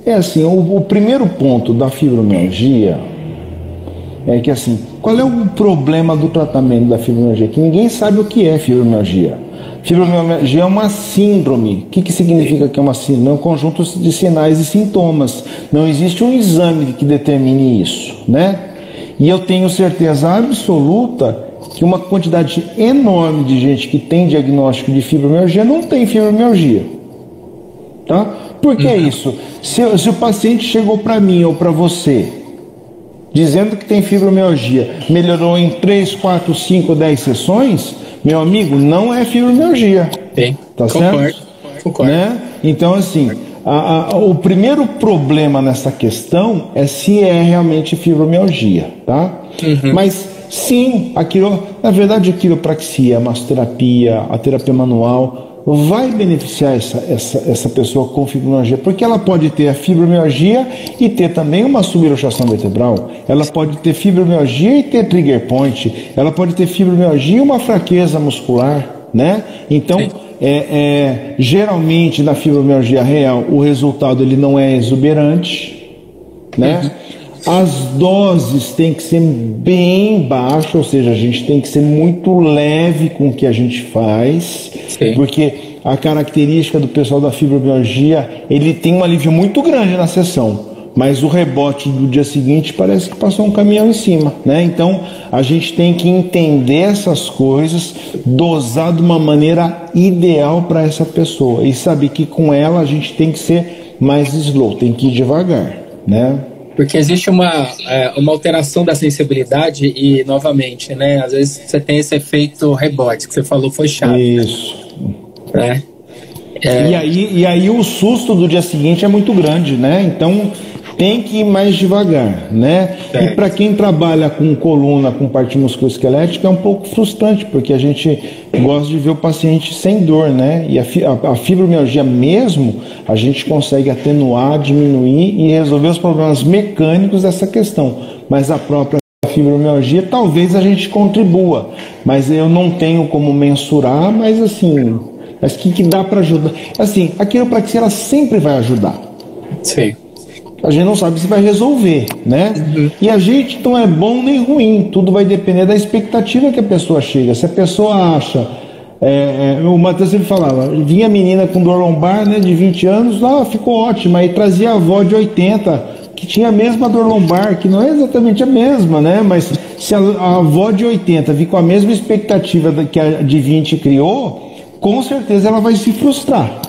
É assim, o primeiro ponto da fibromialgia é que assim, qual é o problema do tratamento da fibromialgia? Que ninguém sabe o que é fibromialgia. Fibromialgia é uma síndrome. O que significa que é uma síndrome? É um conjunto de sinais e sintomas. Não existe um exame que determine isso, né? E eu tenho certeza absoluta que uma quantidade enorme de gente que tem diagnóstico de fibromialgia não tem fibromialgia, tá? Por que isso? Se o paciente chegou para mim ou para você dizendo que tem fibromialgia, melhorou em 3, 4, 5, 10 sessões, meu amigo, não é fibromialgia. Sim, tá certo? Concordo. Né? Então, assim, o primeiro problema nessa questão é se é realmente fibromialgia, tá? Mas, sim, na verdade, a quiropraxia, a massoterapia, a terapia manual vai beneficiar essa pessoa com fibromialgia, porque ela pode ter a fibromialgia e ter também uma subluxação vertebral, ela pode ter fibromialgia e ter trigger point, ela pode ter fibromialgia e uma fraqueza muscular, né? Então, geralmente na fibromialgia real o resultado ele não é exuberante, né? As doses têm que ser bem baixas, ou seja, a gente tem que ser muito leve com o que a gente faz, porque a característica do pessoal da fibromialgia, ele tem um alívio muito grande na sessão, mas o rebote do dia seguinte parece que passou um caminhão em cima, né? Então, a gente tem que entender essas coisas, dosar de uma maneira ideal para essa pessoa e saber que com ela a gente tem que ser mais slow, tem que ir devagar, né? Porque existe uma alteração da sensibilidade e, novamente, né? Às vezes você tem esse efeito rebote que você falou, foi chato. Isso. Né? E aí o susto do dia seguinte é muito grande, né? Então tem que ir mais devagar, né? E para quem trabalha com coluna, com parte musculoesquelética, é um pouco frustrante, porque a gente gosta de ver o paciente sem dor, né? E a fibromialgia mesmo, a gente consegue atenuar, diminuir e resolver os problemas mecânicos dessa questão. Mas a própria fibromialgia, talvez a gente contribua, mas eu não tenho como mensurar, mas assim, Mas que dá para ajudar. Assim, a quiropraxia ela sempre vai ajudar. Sim. A gente não sabe se vai resolver, né? E a gente não é bom nem ruim, tudo vai depender da expectativa que a pessoa chega. Se a pessoa acha, o Matheus sempre falava, vinha menina com dor lombar, né, de 20 anos, ficou ótima, aí trazia a avó de 80, que tinha a mesma dor lombar, que não é exatamente a mesma, né? Mas se a avó de 80 vir com a mesma expectativa que a de 20 criou, com certeza ela vai se frustrar,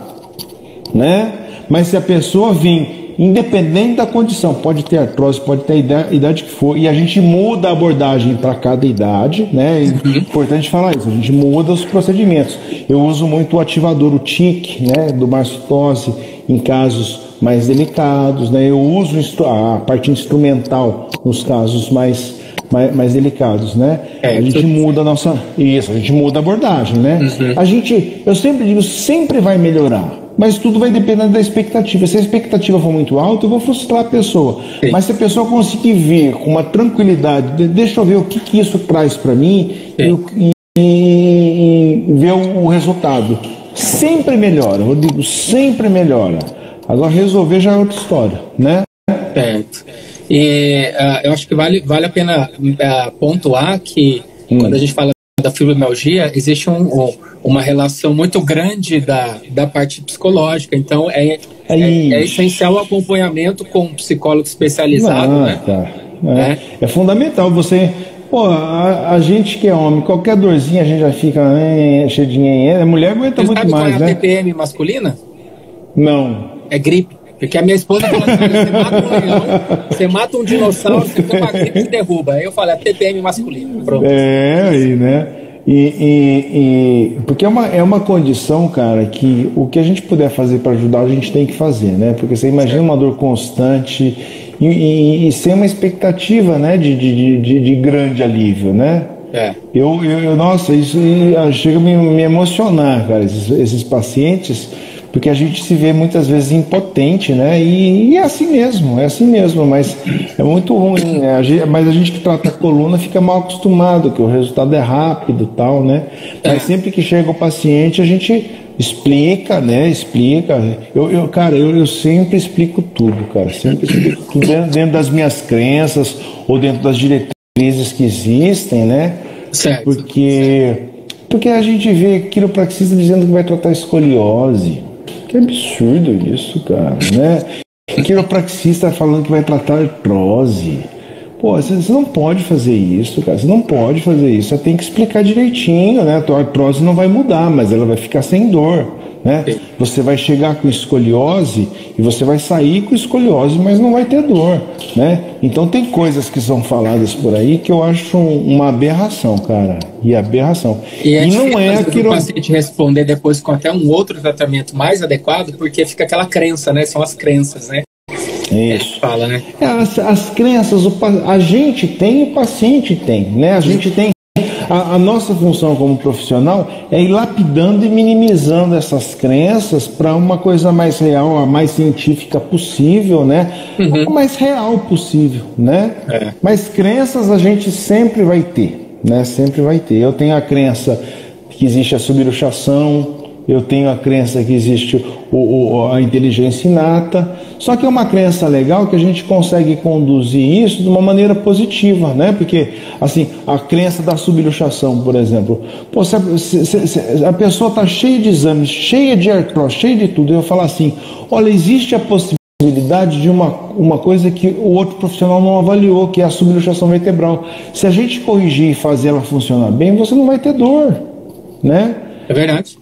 né? Mas se a pessoa vir independente da condição, pode ter artrose, pode ter a idade que for, e a gente muda a abordagem para cada idade, né? É importante falar isso, a gente muda os procedimentos. Eu uso muito o ativador, o TIC, né, do marsitose, em casos mais delicados, né? Eu uso a parte instrumental nos casos mais delicados, né? A gente muda a nossa... Isso, a gente muda a abordagem, né? Eu sempre digo, sempre vai melhorar. Mas tudo vai depender da expectativa. Se a expectativa for muito alta, eu vou frustrar a pessoa. Sim. Mas se a pessoa conseguir ver com uma tranquilidade, deixa eu ver o que isso traz para mim e ver o resultado. Sempre melhora, Rodrigo, sempre melhora. Agora resolver já é outra história, né? Certo. E eu acho que vale a pena pontuar que quando a gente fala da fibromialgia, existe uma relação muito grande da parte psicológica. Então, é essencial o acompanhamento com um psicólogo especializado. Né? É fundamental. Você... Pô, a gente que é homem, qualquer dorzinha a gente já fica cheio de dinheiro. A mulher aguenta muito mais, né? Sabe qual é a TPM masculina? Não. É gripe. Porque a minha esposa falou assim, você mata um leão, você mata um dinossauro, você tem uma gripe e derruba. Aí eu falei, a TPM masculina. Pronto. Aí, né? Porque é uma condição, cara, que o que a gente puder fazer para ajudar, a gente tem que fazer, né? Porque você imagina uma dor constante e sem uma expectativa, né, de grande alívio, né? Nossa, isso chega a me emocionar, cara, esses pacientes, porque a gente se vê muitas vezes impotente, né? E é assim mesmo, mas é muito ruim, né? Mas a gente que trata a coluna fica mal acostumado, que o resultado é rápido e tal, né? Mas sempre que chega o paciente, a gente explica, né? Eu sempre explico tudo, cara. Sempre explico tudo dentro das minhas crenças ou dentro das diretrizes que existem, né? Certo. Porque a gente vê quiropraxista dizendo que vai tratar escoliose. Que absurdo isso, cara, né? Quiropraxista falando que vai tratar artrose. Pô, você não pode fazer isso, cara. Você não pode fazer isso. Você tem que explicar direitinho, né? A tua artrose não vai mudar, mas ela vai ficar sem dor, né? Você vai chegar com escoliose e você vai sair com escoliose, mas não vai ter dor, né? Então tem coisas que são faladas por aí que eu acho uma aberração, cara. E aberração. E não é aquilo... o paciente responder depois com até um outro tratamento mais adequado, porque fica aquela crença, né? São as crenças, né? Isso. Fala, né? As crenças, a gente tem e o paciente tem, né? A gente tem. A nossa função como profissional é ir lapidando e minimizando essas crenças para uma coisa mais real, a mais científica possível, né? A mais real possível, né? Mas crenças a gente sempre vai ter, né? Sempre vai ter. Eu tenho a crença que existe a subluxação, eu tenho a crença que existe a inteligência inata, só que é uma crença legal que a gente consegue conduzir isso de uma maneira positiva, né? Porque, assim, a crença da subluxação, por exemplo, pô, se a pessoa está cheia de exames, cheia de artrose, cheia de tudo, eu falar assim, olha, existe a possibilidade de uma coisa que o outro profissional não avaliou, que é a subluxação vertebral. Se a gente corrigir e fazer ela funcionar bem, você não vai ter dor, né? É verdade.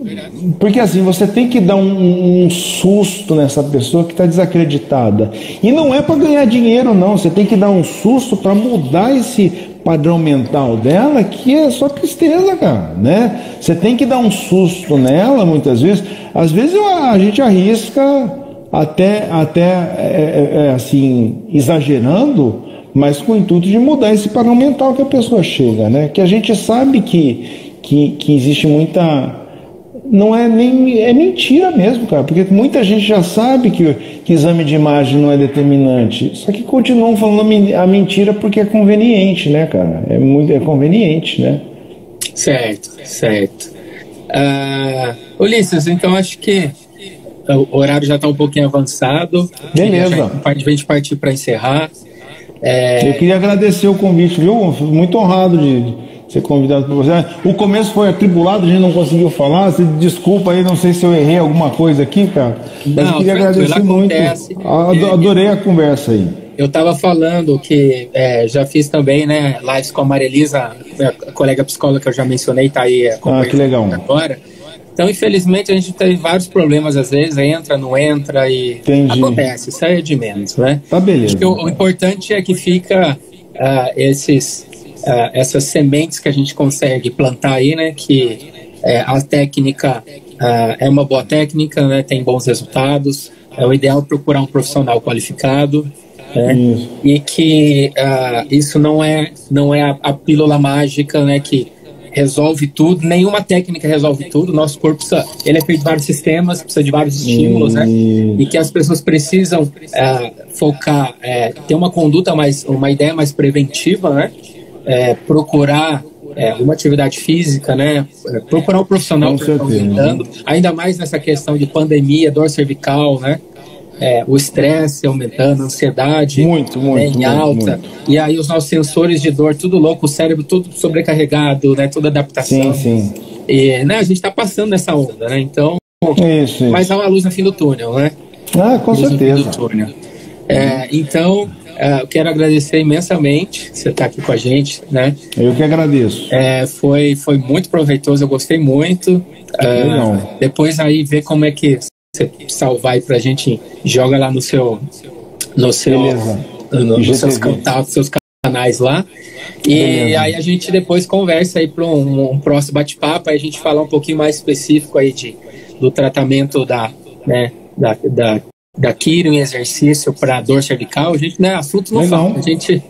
Porque assim, você tem que dar um susto nessa pessoa que está desacreditada. E não é para ganhar dinheiro, não. Você tem que dar um susto para mudar esse padrão mental dela, que é só tristeza, cara, né? Você tem que dar um susto nela, muitas vezes. Às vezes a gente arrisca até assim, exagerando, mas com o intuito de mudar esse padrão mental que a pessoa chega, né? Que a gente sabe que existe muita... Não é nem... É mentira mesmo, cara, porque muita gente já sabe que exame de imagem não é determinante, só que continuam falando a mentira porque é conveniente, né, cara? É conveniente, né? Certo. Ulisses, então acho que o horário já está um pouquinho avançado. Beleza. A gente partir para encerrar. Eu queria agradecer o convite, viu? Muito honrado de ser convidado por você. O começo foi atribulado, a gente não conseguiu falar. Você desculpa aí, não sei se eu errei alguma coisa aqui, cara. Mas eu queria agradecer muito. Adorei a conversa aí. Eu estava falando que já fiz também, né, lives com a Maria Elisa, a colega psicóloga que eu já mencionei, está aí que legal. Agora. Então, infelizmente, a gente tem vários problemas, às vezes, entra, não entra e Entendi. Acontece, isso aí é de menos, né? Tá, beleza. O importante é que fica essas sementes que a gente consegue plantar aí, né, que a técnica é uma boa técnica, né, tem bons resultados, é o ideal procurar um profissional qualificado, né, e que isso não é a pílula mágica, né, que resolve tudo, nenhuma técnica resolve tudo, nosso corpo ele é feito de vários sistemas, precisa de vários estímulos, né, e que as pessoas precisam focar, ter uma conduta uma ideia mais preventiva, né, procurar uma atividade física, né, procurar um profissional que está orientando, ainda mais nessa questão de pandemia, dor cervical, né, o estresse aumentando, a ansiedade em alta, e aí os nossos sensores de dor tudo louco, o cérebro tudo sobrecarregado, né, toda adaptação. Sim. E, né, a gente está passando nessa onda, né, então isso. Mas há uma luz no fim do túnel, né? Com certeza. Então, eu quero agradecer imensamente você estar aqui com a gente, né? Eu que agradeço. Foi muito proveitoso, eu gostei muito. Depois aí ver como é que você salvar aí pra gente, joga lá nos seus contatos, seus canais lá. E aí a gente depois conversa aí para um próximo bate-papo, aí a gente falar um pouquinho mais específico aí do tratamento da quiro em exercício para dor cervical. A gente, né, assunto não fala, a gente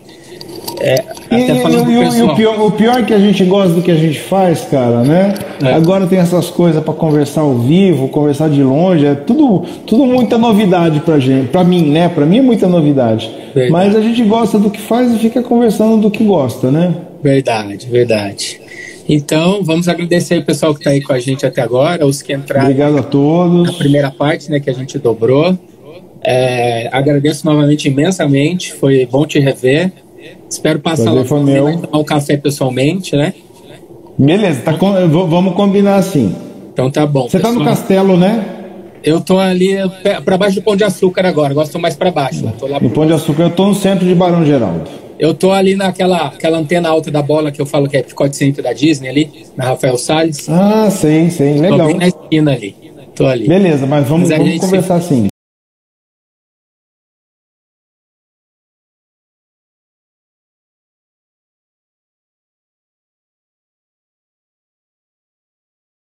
o pior é que a gente gosta do que a gente faz, cara, né? Agora tem essas coisas para conversar ao vivo, conversar de longe, é tudo muita novidade pra gente, pra mim, né? Pra mim é muita novidade. Verdade. Mas a gente gosta do que faz e fica conversando do que gosta, né? Verdade. Então, vamos agradecer o pessoal que está aí com a gente até agora, os que entraram. Obrigado a todos. Na primeira parte, né, que a gente dobrou. Agradeço novamente imensamente, foi bom te rever. Espero passar lá para tomar um café pessoalmente, né? Beleza, vamos combinar assim. Então tá bom. Você tá no Castelo, né? Eu tô ali para baixo do Pão de Açúcar agora, gosto mais para baixo. Tô lá no Pão de Açúcar, eu tô no centro de Barão Geraldo. Eu tô ali naquela antena alta da bola que eu falo que é Picote Center da Disney ali, na Rafael Salles. Sei, legal. Tô bem na esquina ali, tô ali. Beleza, mas vamos conversar sim.